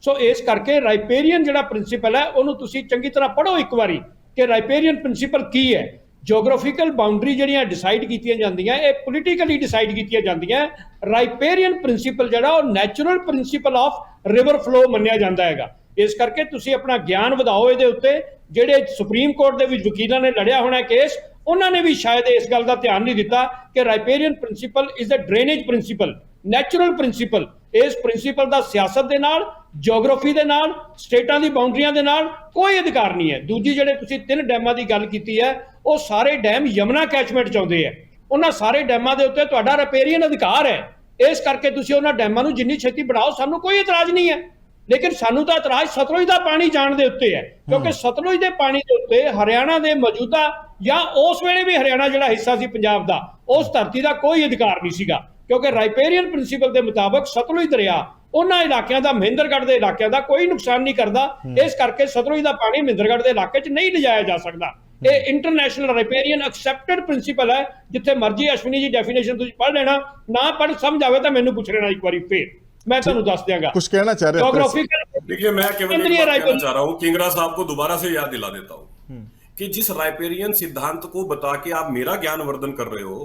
ਸੋ ਇਸ ਕਰਕੇ ਰਾਈਪੇਰੀਅਨ ਜਿਹੜਾ ਪ੍ਰਿੰਸੀਪਲ ਹੈ ਉਹਨੂੰ ਤੁਸੀਂ ਚੰਗੀ ਤਰ੍ਹਾਂ ਪੜ੍ਹੋ ਇੱਕ ਵਾਰੀ ਕਿ ਰਾਈਪੇਰੀਅਨ ਪ੍ਰਿੰਸੀਪਲ ਕੀ ਹੈ। ਜੀਓਗ੍ਰਾਫੀਕਲ ਬਾਉਂਡਰੀ ਜਿਹੜੀਆਂ ਡਿਸਾਈਡ ਕੀਤੀਆਂ ਜਾਂਦੀਆਂ ਇਹ ਪੋਲੀਟੀਕਲੀ ਡਿਸਾਈਡ ਕੀਤੀਆਂ ਜਾਂਦੀਆਂ। ਰਾਈਪੇਰੀਅਨ ਪ੍ਰਿੰਸੀਪਲ ਜਿਹੜਾ ਉਹ natural principal of river flow ਮੰਨਿਆ ਜਾਂਦਾ ਹੈਗਾ। ਇਸ ਕਰਕੇ ਤੁਸੀਂ ਆਪਣਾ ਗਿਆਨ ਵਧਾਓ ਇਹਦੇ ਉੱਤੇ। ਜਿਹੜੇ ਸੁਪਰੀਮ ਕੋਰਟ ਦੇ ਵਿੱਚ ਵਕੀਲਾਂ ਨੇ ਲੜਿਆ ਹੋਣਾ ਕੇਸ, ਉਹਨਾਂ ਨੇ ਵੀ ਸ਼ਾਇਦ ਇਸ ਗੱਲ ਦਾ ਧਿਆਨ ਨਹੀਂ ਦਿੱਤਾ ਕਿ riparian principle is a drainage principle, natural principle. ਇਸ ਪ੍ਰਿੰਸੀਪਲ ਦਾ ਸਿਆਸਤ ਦੇ ਨਾਲ, ਜਿਓਗ੍ਰਾਫੀ ਦੇ ਨਾਲ, ਸਟੇਟਾਂ ਦੀ ਬਾਉਂਡਰੀਆਂ ਦੇ ਨਾਲ ਕੋਈ ਅਧਿਕਾਰ ਨਹੀਂ ਹੈ। ਦੂਜੀ ਜਿਹੜੇ ਤੁਸੀਂ 3 ਡੈਮਾਂ ਦੀ ਗੱਲ ਕੀਤੀ ਹੈ, ਉਹ ਸਾਰੇ ਡੈਮ ਯਮੁਨਾ ਕੈਚਮੈਂਟ 'ਚ ਆਉਂਦੇ ਆ। ਉਹਨਾਂ ਸਾਰੇ ਡੈਮਾਂ ਦੇ ਉੱਤੇ ਤੁਹਾਡਾ ਰਾਈਪੇਰੀਅਨ ਅਧਿਕਾਰ ਹੈ। ਇਸ ਕਰਕੇ ਤੁਸੀਂ ਉਹਨਾਂ ਡੈਮਾਂ ਨੂੰ ਜਿੰਨੀ ਛੇਤੀ ਬਣਾਓ, ਸਾਨੂੰ ਕੋਈ ਇਤਰਾਜ਼ ਨਹੀਂ ਹੈ। ਲੇਕਿਨ ਸਾਨੂੰ ਤਾਂ ਇਤਰਾਜ਼ ਸਤਲੁਜ ਦਾ ਪਾਣੀ ਜਾਣ ਦੇ ਉੱਤੇ ਹੈ, ਕਿਉਂਕਿ ਸਤਲੁਜ ਦੇ ਪਾਣੀ ਦੇ ਉੱਤੇ ਹਰਿਆਣਾ ਦੇ ਮੌਜੂਦਾ ਜਾਂ ਉਸ ਵੇਲੇ ਵੀ ਹਰਿਆਣਾ ਜਿਹੜਾ ਹਿੱਸਾ ਸੀ ਪੰਜਾਬ ਦਾ, ਉਸ ਧਰਤੀ ਦਾ ਕੋਈ ਅਧਿਕਾਰ ਨਹੀਂ ਸੀਗਾ। ਕਿਉਂਕਿ ਰਾਈਪੇਰੀਅਨ ਪ੍ਰਿੰਸੀਪਲ ਦੇ ਮੁਤਾਬਕ ਸਤਲੁਜ ਦਰਿਆ ਉਹਨਾਂ ਇਲਾਕਿਆਂ ਦਾ, ਮਹਿੰਦਰਗੜ੍ਹ ਦੇ ਇਲਾਕਿਆਂ ਦਾ ਕੋਈ ਨੁਕਸਾਨ ਨਹੀਂ ਕਰਦਾ। ਇਸ ਕਰਕੇ ਸਤਲੁਜ ਦਾ ਪਾਣੀ ਮਹਿੰਦਰਗੜ੍ਹ ਦੇ ਇਲਾਕੇ 'ਚ ਨਹੀਂ ਲਿਜਾਇਆ ਜਾ ਸਕਦਾ। ਇਹ ਇੰਟਰਨੈਸ਼ਨਲ ਰਾਈਪੇਰੀਅਨ ਐਕਸੈਪਟਡ ਪ੍ਰਿੰਸੀਪਲ ਹੈ। ਜਿੱਥੇ ਮਰਜ਼ੀ ਅਸ਼ਵਨੀ ਜੀ ਡੈਫੀਨੇਸ਼ਨ ਤੁਸੀਂ ਪੜ੍ਹ ਲੈਣਾ, ਨਾ ਪੜ੍ਹ ਸਮਝ ਆਵੇ ਤਾਂ ਮੈਨੂੰ ਪੁੱਛ ਲੈਣਾ ਇੱਕ ਵਾਰੀ ਫੇਰ, मैं ਤੁਹਾਨੂੰ ਦੱਸ ਦਿਆਂਗਾ। कुछ कहना चाह रहे हैं? देखिए, मैं केवल एक बात कहना चाह रहा हूं, किंगरा साहब को दोबारा से याद दिला देता हूं कि जिस राइपेरियन सिद्धांत को बता के आप मेरा ज्ञानवर्धन कर रहे हो,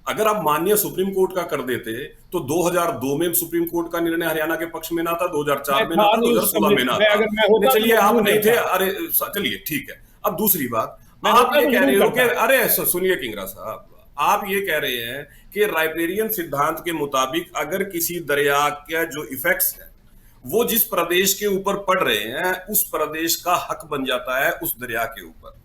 अगर आप माननीय सुप्रीम कोर्ट का कर देते तो 2002 में सुप्रीम कोर्ट का निर्णय हरियाणा के पक्ष में ना था, 2004 में ना था, 2016 में ना था। चलिए आप नहीं थे, अरे चलिए ठीक है। अब दूसरी बात, आप ये कह रहे हो कि अरे सुनिए किंगरा साहब, आप ये कह रहे हैं कि राइपेरियन सिद्धांत के मुताबिक अगर किसी दरिया के जो इफेक्ट्स है वो जिस प्रदेश के ऊपर पड़ रहे हैं, उस प्रदेश का हक बन जाता है उस दरिया के ऊपर।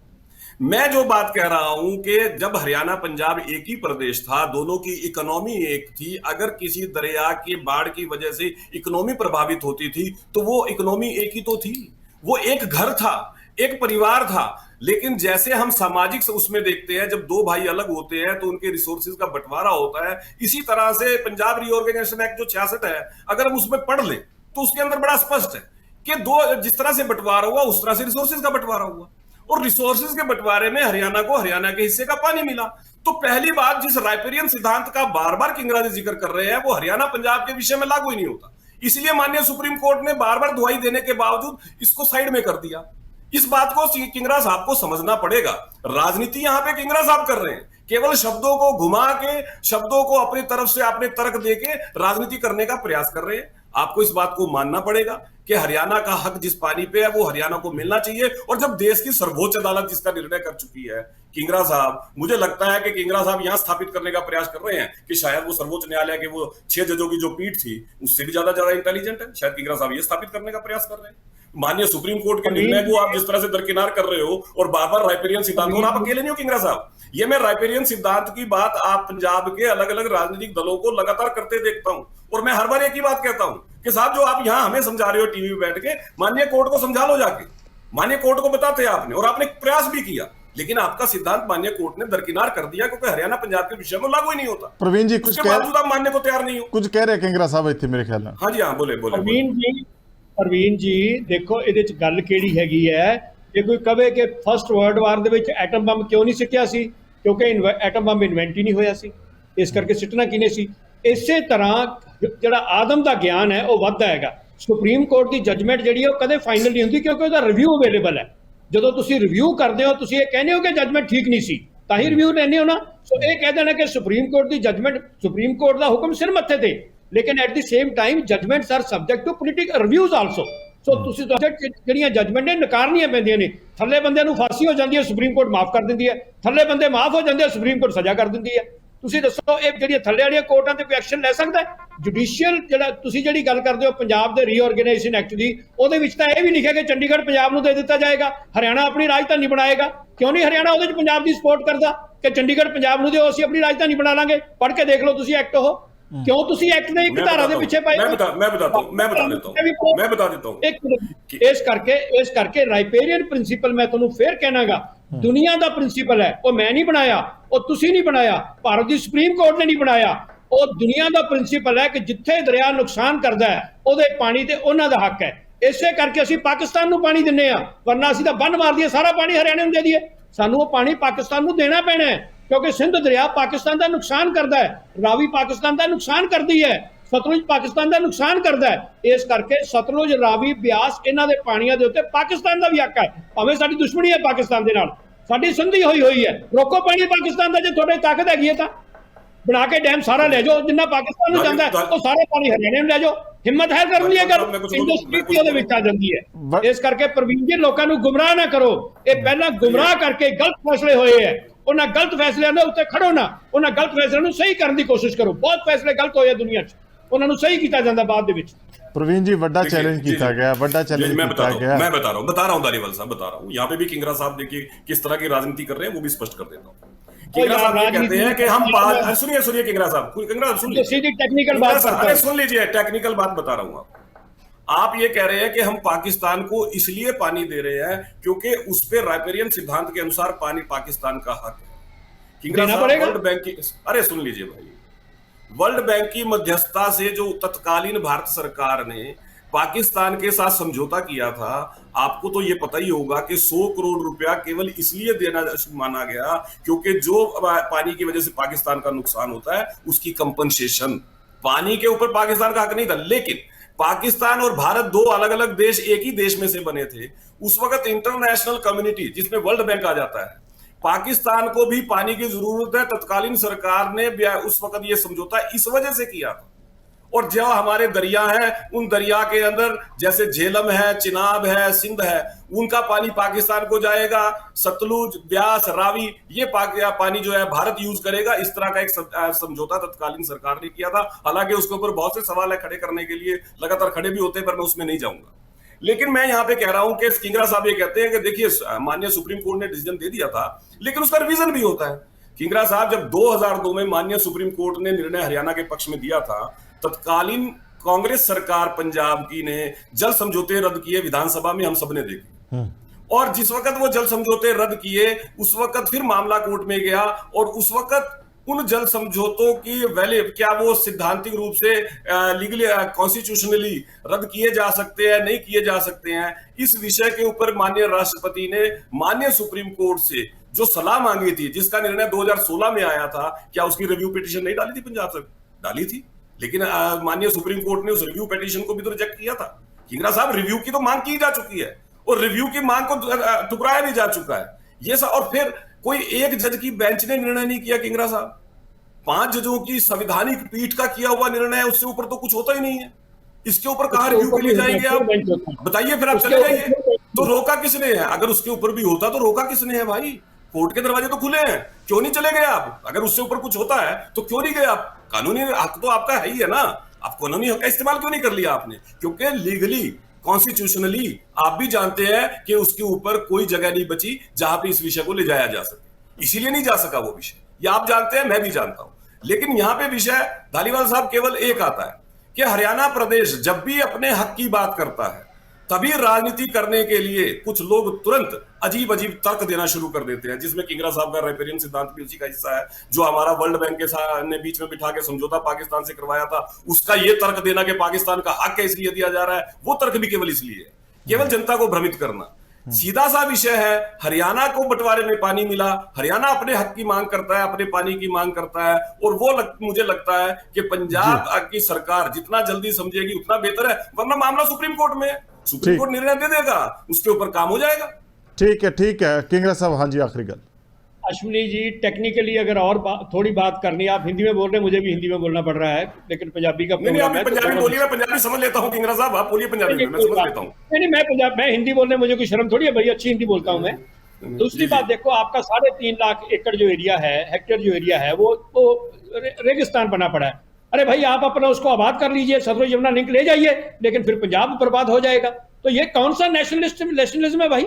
मैं जो बात कह रहा हूं कि जब हरियाणा पंजाब एक ही प्रदेश था, दोनों की इकोनॉमी एक थी, अगर किसी दरिया की बाढ़ की वजह से इकोनॉमी प्रभावित होती थी तो वो इकोनॉमी एक ही तो थी, वो एक घर था, एक परिवार था। लेकिन जैसे हम सामाजिक उसमें देखते हैं, जब 2 भाई अलग होते हैं तो उनके रिसोर्सेज का बंटवारा होता है। इसी तरह से पंजाब रीऑर्गेनाइजेशन एक्ट जो 66 है, अगर हम उसमें पढ़ लें तो उसके अंदर बड़ा स्पष्ट है कि जिस तरह से बंटवारा हुआ उस तरह से रिसोर्सेज का बंटवारा हुआ, और रिसोर्सेज के बंटवारे में हरियाणा को हरियाणा के हिस्से का पानी मिला। तो पहली बात, जिस राइपेरियन सिद्धांत का बार बार किंगरा जी जिक्र कर रहे हैं, वो हरियाणा पंजाब के विषय में लागू ही नहीं होता। इसलिए माननीय सुप्रीम कोर्ट ने बार बार दुहाई देने के बावजूद इसको साइड में कर दिया। इस बात को किंगरा साहब को समझना पड़ेगा। राजनीति यहां पे किंगरा साहब कर रहे हैं, केवल शब्दों को घुमा के, शब्दों को अपनी तरफ से अपने तर्क देके राजनीति करने का प्रयास कर रहे हैं। आपको इस बात को मानना पड़ेगा कि हरियाणा का हक जिस पानी पे है वो हरियाणा को मिलना चाहिए। और जब देश की सर्वोच्च अदालत जिसका निर्णय कर चुकी है, किंगरा साहब, मुझे लगता है कि किंगरा साहब यहां स्थापित करने का प्रयास कर रहे हैं कि शायद वो सर्वोच्च न्यायालय के वो 6 जजों की जो पीठ थी उससे भी ज्यादा इंटेलिजेंट है। शायद किंगरा साहब ये स्थापित करने का प्रयास कर रहे हैं। माननीय सुप्रीम कोर्ट के निर्णय को आप जिस तरह से दरकिनार कर रहे हो और बार बार राइपेरियन सिद्धांत, और आप अकेले नहीं हो किंगरा साहब, ये मैं राइपेरियन सिद्धांत की बात आप पंजाब के अलग अलग राजनीतिक दलों को लगातार करते देखता हूं, और मैं हर बार एक ही बात कहता हूं कि साहब जो आप यहां हमें समझा रहे हो टीवी पे बैठ के, माननीय कोर्ट को समझा लो जाके। माननीय कोर्ट को बताते आपने, और आपने प्रयास भी किया, लेकिन आपका सिद्धांत माननीय कोर्ट ने दरकिनार कर दिया क्योंकि हरियाणा पंजाब के विषय में लागू ही नहीं होता। प्रवीण जी कुछ बावजूद आप मानने को तैयार नहीं हो। कुछ कह रहे किंगरा साहब इतने मेरे ख्याल में। हाँ जी, हाँ बोले बोले। ਪ੍ਰਵੀਨ ਜੀ ਦੇਖੋ, ਇਹਦੇ ਚ ਗੱਲ ਕਿਹੜੀ ਹੈਗੀ ਹੈ। ਜੇ ਕੋਈ ਕਵੇ ਕਿ ਫਸਟ ਵਰਲਡ ਵਾਰ ਦੇ ਵਿੱਚ ਐਟਮ ਬੰਬ ਕਿਉਂ ਨਹੀਂ ਸਿੱਟਿਆ ਸੀ, ਕਿਉਂਕਿ ਐਟਮ ਬੰਬ ਇਨਵੈਂਟ ਹੀ ਨਹੀਂ ਹੋਇਆ ਸੀ, ਇਸ ਕਰਕੇ ਸਿੱਟਣਾ ਕਿਹਨੇ ਸੀ। ਇਸੇ ਤਰ੍ਹਾਂ ਜਿਹੜਾ ਆਦਮ ਦਾ ਗਿਆਨ ਹੈ ਉਹ ਵੱਧਦਾ ਹੈਗਾ। ਸੁਪਰੀਮ ਕੋਰਟ ਦੀ ਜਜਮੈਂਟ ਜਿਹੜੀ ਹੈ ਉਹ ਕਦੇ ਫਾਈਨਲ ਨਹੀਂ ਹੁੰਦੀ, ਕਿਉਂਕਿ ਉਹਦਾ ਰਿਵਿਊ ਅਵੇਲੇਬਲ ਹੈ। ਜਦੋਂ ਤੁਸੀਂ ਰਿਵਿਊ ਕਰਦੇ ਹੋ, ਤੁਸੀਂ ਇਹ ਕਹਿੰਦੇ ਹੋ ਕਿ ਜਜਮੈਂਟ ਠੀਕ ਨਹੀਂ ਸੀ, ਤਾਂ ਹੀ ਰਿਵਿਊ ਲੈਂਦੇ ਹੋ ਨਾ। ਸੋ ਇਹ ਕਹਿ ਦੇਣਾ ਕਿ ਸੁਪਰੀਮ ਕੋਰਟ ਦੀ ਜਜਮੈਂਟ, ਸੁਪਰੀਮ ਕੋਰਟ ਦਾ ਹੁਕਮ ਸਿਰ ਮੱਥੇ ਤੇ, लेकिन at the same time judgements are subject to political reviews also. So ਤੁਸੀਂ ਜਿਹੜੀਆਂ ਜਜਮੈਂਟ ਨੇ ਨਕਾਰਨੀਆਂ ਪੈਂਦੀਆਂ ਨੇ। ਥੱਲੇ ਬੰਦਿਆਂ ਨੂੰ ਫਾਂਸੀ ਹੋ ਜਾਂਦੀ ਹੈ, ਸੁਪਰੀਮ ਕੋਰਟ ਮਾਫ ਕਰ ਦਿੰਦੀ ਹੈ। ਥੱਲੇ ਬੰਦੇ ਮਾਫ ਹੋ ਜਾਂਦੇ ਆ, ਸੁਪਰੀਮ ਕੋਰਟ ਸਜ਼ਾ ਕਰ ਦਿੰਦੀ ਹੈ। ਤੁਸੀਂ ਦੱਸੋ ਇਹ ਜਿਹੜੀਆਂ ਥੱਲੇ ਵਾਲੀਆਂ ਕੋਰਟਾਂ ਤੇ ਕੋਈ ਐਕਸ਼ਨ ਲੈ ਸਕਦਾ ਹੈ? ਜੁਡੀਸ਼ੀਅਲ ਜਿਹੜਾ ਤੁਸੀਂ ਜਿਹੜੀ ਗੱਲ ਕਰਦੇ ਹੋ ਪੰਜਾਬ ਦੇ ਰੀਆਰਗੇਨਾਈਜੇਸ਼ਨ ਐਕਟ ਦੀ, ਉਹਦੇ ਵਿੱਚ ਤਾਂ ਇਹ ਵੀ ਲਿਖਿਆ ਕਿ ਚੰਡੀਗੜ੍ਹ ਪੰਜਾਬ ਨੂੰ ਦੇ ਦਿੱਤਾ ਜਾਏਗਾ, ਹਰਿਆਣਾ ਆਪਣੀ ਰਾਜਧਾਨੀ ਬਣਾਏਗਾ। ਕਿਉਂ ਨਹੀਂ ਹਰਿਆਣਾ ਉਹਦੇ 'ਚ ਪੰਜਾਬ ਦੀ ਸਪੋਰਟ ਕਰਦਾ ਕਿ ਚੰਡੀਗੜ੍ਹ ਪੰਜਾਬ ਨੂੰ ਦਿਓ, ਅਸੀਂ ਆਪਣੀ ਰਾਜਧਾਨੀ ਬਣਾ ਲਾਂਗੇ? ਪੜ੍ਹ ਕੇ ਦੇਖ ਲਓ ਤੁਸੀਂ ਐਕਟ ਉਹ। क्यों तुसी एक्ट ने एक धारा दे पीछे पाए? मैं बता देता हूं। इस करके राइपेरियन प्रिंसिपल मैं तुहानू फिर कहनागा, ਦੁਨੀਆ ਦਾ ਪ੍ਰਿੰਸੀਪਲ ਹੈ, ਉਹ ਮੈਂ ਨਹੀਂ ਬਣਾਇਆ, ਉਹ ਤੁਸੀਂ ਨਹੀਂ ਬਣਾਇਆ, ਭਾਰਤ ਦੀ ਸੁਪਰੀਮ ਕੋਰਟ ਨੇ ਨਹੀਂ ਬਣਾਇਆ। ਉਹ ਦੁਨੀਆ ਦਾ ਪ੍ਰਿੰਸੀਪਲ ਹੈ ਕਿ ਜਿੱਥੇ ਦਰਿਆ ਨੁਕਸਾਨ ਕਰਦਾ ਹੈ ਉਹਦੇ ਪਾਣੀ ਤੇ ਉਹਨਾਂ ਦਾ ਹੱਕ ਹੈ। ਇਸੇ ਕਰਕੇ ਅਸੀਂ ਪਾਕਿਸਤਾਨ ਨੂੰ ਪਾਣੀ ਦਿੰਨੇ ਆ, ਵਰਨਾ ਅਸੀਂ ਤਾਂ ਬੰਨ ਮਾਰ ਦਈਏ, ਸਾਰਾ ਪਾਣੀ ਹਰਿਆਣੇ ਨੂੰ ਦੇ ਦਈਏ। ਸਾਨੂੰ ਉਹ ਪਾਣੀ ਪਾਕਿਸਤਾਨ ਨੂੰ ਦੇਣਾ ਪੈਣਾ ਹੈ, ਕਿਉਂਕਿ ਸਿੰਧ ਦਰਿਆ ਪਾਕਿਸਤਾਨ ਦਾ ਨੁਕਸਾਨ ਕਰਦਾ ਹੈ, ਰਾਵੀ ਪਾਕਿਸਤਾਨ ਦਾ ਨੁਕਸਾਨ ਕਰਦੀ ਹੈ, ਸਤਲੁਜ ਪਾਕਿਸਤਾਨ ਦਾ ਨੁਕਸਾਨ ਕਰਦਾ ਹੈ। ਇਸ ਕਰਕੇ ਸਤਲੁਜ, ਰਾਵੀ, ਬਿਆਸ ਇਹਨਾਂ ਦੇ ਪਾਣੀਆਂ ਦੇ ਉੱਤੇ ਪਾਕਿਸਤਾਨ ਦਾ ਵੀ ਹੱਕ ਹੈ, ਭਾਵੇਂ ਸਾਡੀ ਦੁਸ਼ਮਣੀ ਹੈ ਪਾਕਿਸਤਾਨ ਦੇ ਨਾਲ, ਸਾਡੀ ਸੰਧੀ ਹੋਈ ਹੈ। ਰੋਕੋ ਪਾਣੀ ਪਾਕਿਸਤਾਨ ਦਾ, ਜੇ ਤੁਹਾਡੇ ਤਾਕਤ ਹੈਗੀ ਹੈ ਤਾਂ ਬਣਾ ਕੇ ਡੈਮ ਸਾਰਾ ਲੈ ਜਾਓ, ਜਿੰਨਾ ਪਾਕਿਸਤਾਨ ਨੂੰ ਜਾਂਦਾ ਹੈ ਉਹ ਸਾਰਾ ਪਾਣੀ ਹਰਿਆਣੇ ਨੂੰ ਲੈ ਜਾਓ। ਹਿੰਮਤ ਹੈ ਕਰ ਲਿਆ ਕਰ, ਇੰਡਸਟਰੀ ਉਹਦੇ ਵਿੱਚ ਆ ਜਾਂਦੀ ਹੈ। ਇਸ ਕਰਕੇ ਪ੍ਰਵੀਨ ਜੀ ਲੋਕਾਂ ਨੂੰ ਗੁੰਮਰਾਹ ਨਾ ਕਰੋ, ਇਹ ਪਹਿਲਾਂ ਗੁੰਮਰਾਹ ਕਰਕੇ ਗਲਤ ਫੈਸਲੇ ਹੋਏ ਹੈ, ਉਹਨਾਂ ਗਲਤ ਫੈਸਲਿਆਂ ਦੇ ਉੱਤੇ ਖੜੋ ਨਾ, ਉਹਨਾਂ ਗਲਤ ਫੈਸਲਿਆਂ ਨੂੰ ਸਹੀ ਕਰਨ ਦੀ ਕੋਸ਼ਿਸ਼ ਕਰੋ। ਬਹੁਤ ਫੈਸਲੇ ਗਲਤ ਹੋਏ ਦੁਨੀਆ 'ਚ, ਉਹਨਾਂ ਨੂੰ सही किया जाता बाद दे विच। प्रवीण जी बड़ा चैलेंज किया गया, बड़ा चैलेंज मैं बता रहा हूँ धालीवाल साहब, बता रहा हूँ। यहाँ पे भी किंगरा साहब देखिए किस तरह की राजनीति कर रहे हैं, वो भी स्पष्ट कर देता हूँ। किंगरा साहब कहते हैं कि हम सुनिए किंगरा साहब सुनिए, टेक्निकल बात, अरे सुन लीजिए, टेक्निकल बात बता रहा हूँ। आप ये कह रहे हैं कि हम पाकिस्तान को इसलिए पानी दे रहे हैं क्योंकि उस पे राइपेरियन सिद्धांत के अनुसार पानी पाकिस्तान का हक है। किंगरा साहब वर्ल्ड बैंक की, अरे सुन लीजिए भाई, वर्ल्ड बैंक की मध्यस्थता से जो तत्कालीन भारत सरकार ने पाकिस्तान के साथ समझौता किया था, आपको तो ये पता ही होगा कि 100 करोड़ रुपया केवल इसलिए देना माना गया क्योंकि जो पानी की वजह से पाकिस्तान का नुकसान होता है उसकी कंपनसेशन, पानी के ऊपर पाकिस्तान का हक नहीं था। लेकिन पाकिस्तान और भारत दो अलग अलग देश एक ही देश में से बने थे। उस वक्त इंटरनेशनल कम्युनिटी जिसमें वर्ल्ड बैंक आ जाता है, पाकिस्तान को भी पानी की जरूरत है। तत्कालीन सरकार ने उस वक्त ये समझौता इस वजह से किया था। और जो हमारे दरिया हैं, उन दरिया के अंदर जैसे झेलम है, चिनाब है, सिंध है, उनका पानी पाकिस्तान को जाएगा। सतलुज, ब्यास, रावी, ये पानी जो है भारत यूज करेगा। इस तरह का एक समझौता तत्कालीन सरकार ने किया था। हालांकि उसके ऊपर बहुत से सवाल है खड़े करने के लिए, लगातार खड़े भी होते हैं, पर मैं उसमें नहीं जाऊंगा। लेकिन मैं यहां पे कह रहा हूं कि किंगरा साहब ये कहते हैं कि देखिए माननीय सुप्रीम कोर्ट ने डिसीजन दे दिया था, लेकिन उसका रिवीजन भी होता है। किंगरा साहब जब 2002 में माननीय सुप्रीम कोर्ट ने निर्णय हरियाणा के पक्ष में दिया था, तत्कालीन कांग्रेस सरकार पंजाब की ने जल समझौते रद्द किए, विधानसभा में हम सबने देखे। और जिस वक्त वो जल समझौते रद्द किए उस वक्त फिर मामला कोर्ट में गया, और उस वक्त उन जल समझौतों की वैलिड, क्या वो सिद्धांतिक रूप से लीगली कॉन्स्टिट्यूशनली रद्द किए जा सकते हैं, नहीं किए जा सकते हैं, इस विषय के ऊपर माननीय राष्ट्रपति ने माननीय सुप्रीम कोर्ट से जो सलाह मांगी थी, जिसका निर्णय 2016 में आया था, क्या उसकी रिव्यू पिटीशन नहीं डाली थी पंजाब से? डाली थी, लेकिन माननीय सुप्रीम कोर्ट ने उस रिव्यू पिटीशन को भी तो रिजेक्ट किया था। किंगरा साहब रिव्यू की तो मांग की जा चुकी है, और रिव्यू की मांग को ठुकराया भी जा चुका है ये सब। और फिर कोई एक जज की बेंच ने निर्णय नहीं किया किंगरा साहब, 5 जजों की संवैधानिक पीठ का किया हुआ निर्णय है, उससे ऊपर तो कुछ होता ही नहीं है। इसके ऊपर कहां रिव्यू के लिए जाएंगे आप? बताइए, फिर आप चले जाइए। तो रोका किसने है? अगर उसके ऊपर भी होता तो रोका किसने है भाई? कोर्ट के दरवाजे तो खुले हैं, क्यों नहीं चले गए आप? अगर उससे ऊपर कुछ होता है तो क्यों नहीं गए आप? कानूनी हक तो आपका है ही है ना, आप कानूनी हक का इस्तेमाल क्यों नहीं कर लिया आपने? क्योंकि लीगली, कॉन्स्टिट्यूशनली आप भी जानते हैं कि उसके ऊपर कोई जगह नहीं बची जहां पे इस विषय को ले जाया जा सके, इसीलिए नहीं जा सका वो विषय। ये आप जानते हैं, मैं भी जानता हूं। लेकिन यहां पे विषय धालीवाल साहब केवल एक आता है कि हरियाणा प्रदेश जब भी अपने हक की बात करता है, तभी राजनीति करने के लिए कुछ लोग तुरंत अजीब अजीब तर्क देना शुरू कर देते हैं, जिसमें किंगरा साहब का राइपेरियन सिद्धांत भी उसी का हिस्सा है। जो हमारा वर्ल्ड बैंक के साथ ने बीच में बिठा के समझौता पाकिस्तान से करवाया था, उसका ये तर्क देना कि पाकिस्तान का हक है इसलिए दिया जा रहा है, वो तर्क भी केवल इसलिए है, केवल जनता को भ्रमित करना। सीधा सा विषय है, हरियाणा को बंटवारे में पानी मिला, हरियाणा अपने हक की मांग करता है, अपने पानी की मांग करता है, और वो मुझे लगता है कि पंजाब की सरकार जितना जल्दी समझेगी उतना बेहतर है, वरना मामला सुप्रीम कोर्ट में, सुप्रीम कोर्ट निर्णय दे देगा, उसके ऊपर काम हो जाएगा। ठीक है किंगरा साहब, हाँ जी आखिरी गल। अश्विनी जी, टेक्निकली अगर और थोड़ी बात करनी है, आप हिंदी में बोल रहे हैं, मुझे भी हिंदी में बोलना पड़ रहा है, लेकिन पंजाबी का नहीं, आप पंजाबी बोलिए, मैं पंजाबी समझ लेता हूं। किंगरा साहब आप बोलिए पंजाबी में, मैं समझ लेता हूं। नहीं, मैं हिंदी बोलने मुझे कोई शर्म थोड़ी है भाई, अच्छी हिंदी बोलता हूं मैं। दूसरी बात देखो, आपका 3.5 लाख एकड़ जो एरिया है, हेक्टेयर जो एरिया है, वो रेगिस्तान बना पड़ा है। अरे भाई, आप अपना उसको आबाद कर लीजिए, सतलुज यमुना लिंक ले जाइए, लेकिन फिर पंजाब बर्बाद हो जाएगा। तो ये कौन सा नेशनलिज्म है भाई?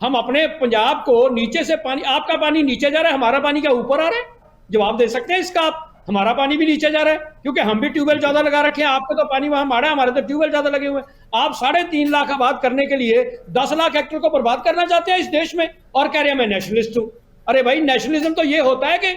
हम अपने पंजाब को नीचे से पानी, आपका पानी नीचे जा रहा है, हमारा पानी क्या ऊपर आ रहा है? जवाब दे सकते हैं इसका आप? हमारा पानी भी नीचे जा रहा है, क्योंकि हम भी ट्यूबवेल ज्यादा लगा रखे हैं। आपके तो पानी वहां माड़ा है, हमारे तो ट्यूबवेल ज्यादा लगे हुए हैं। आप 3.5 लाख आबाद करने के लिए 10 लाख हेक्टेयर को बर्बाद करना चाहते हैं इस देश में, और कह रहे हैं मैं नेशनलिस्ट हूं। अरे भाई, नेशनलिज्म तो ये होता है कि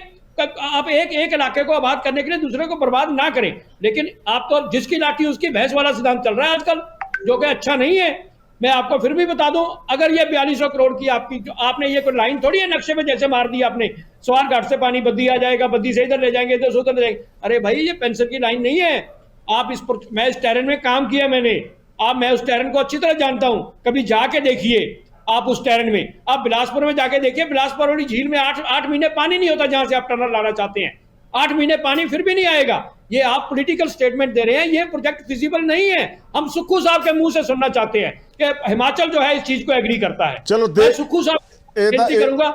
आप एक इलाके को आबाद करने के लिए दूसरे को बर्बाद ना करें, लेकिन आप तो जिसकी लाठी उसकी भैंस वाला सिद्धांत चल रहा है आजकल, जो कि अच्छा नहीं है। मैं आपको फिर भी बता दूं, अगर ये 4200 करोड़ की आपकी जो आपने ये कोई लाइन थोड़ी है नक्शे में जैसे मार दी आपने, सवार घाट से पानी बद्दी आ जाएगा, बद्दी से इधर ले जाएंगे, इधर से उधर ले जाएंगे। अरे भाई, ये पेंशन की लाइन नहीं है। आप मैं इस टेरेन में काम किया मैंने, मैं उस टेरेन को अच्छी तरह जानता हूं। कभी जाके देखिए आप उस टेरेन में, आप बिलासपुर में जाके देखिए, बिलासपुर वाली झील में 8 महीने पानी नहीं होता जहां से आप टनल लाना चाहते हैं। 8 महीने पानी फिर भी नहीं आएगा। ये आप पॉलिटिकल स्टेटमेंट दे रहे हैं, ये प्रोजेक्ट फिजिबल नहीं है। हम सुक्खू साहब के मुंह से सुनना चाहते हैं कि हिमाचल जो है इस चीज को एग्री करता है। चलो मैं सुक्खू साहब बेनती करूंगा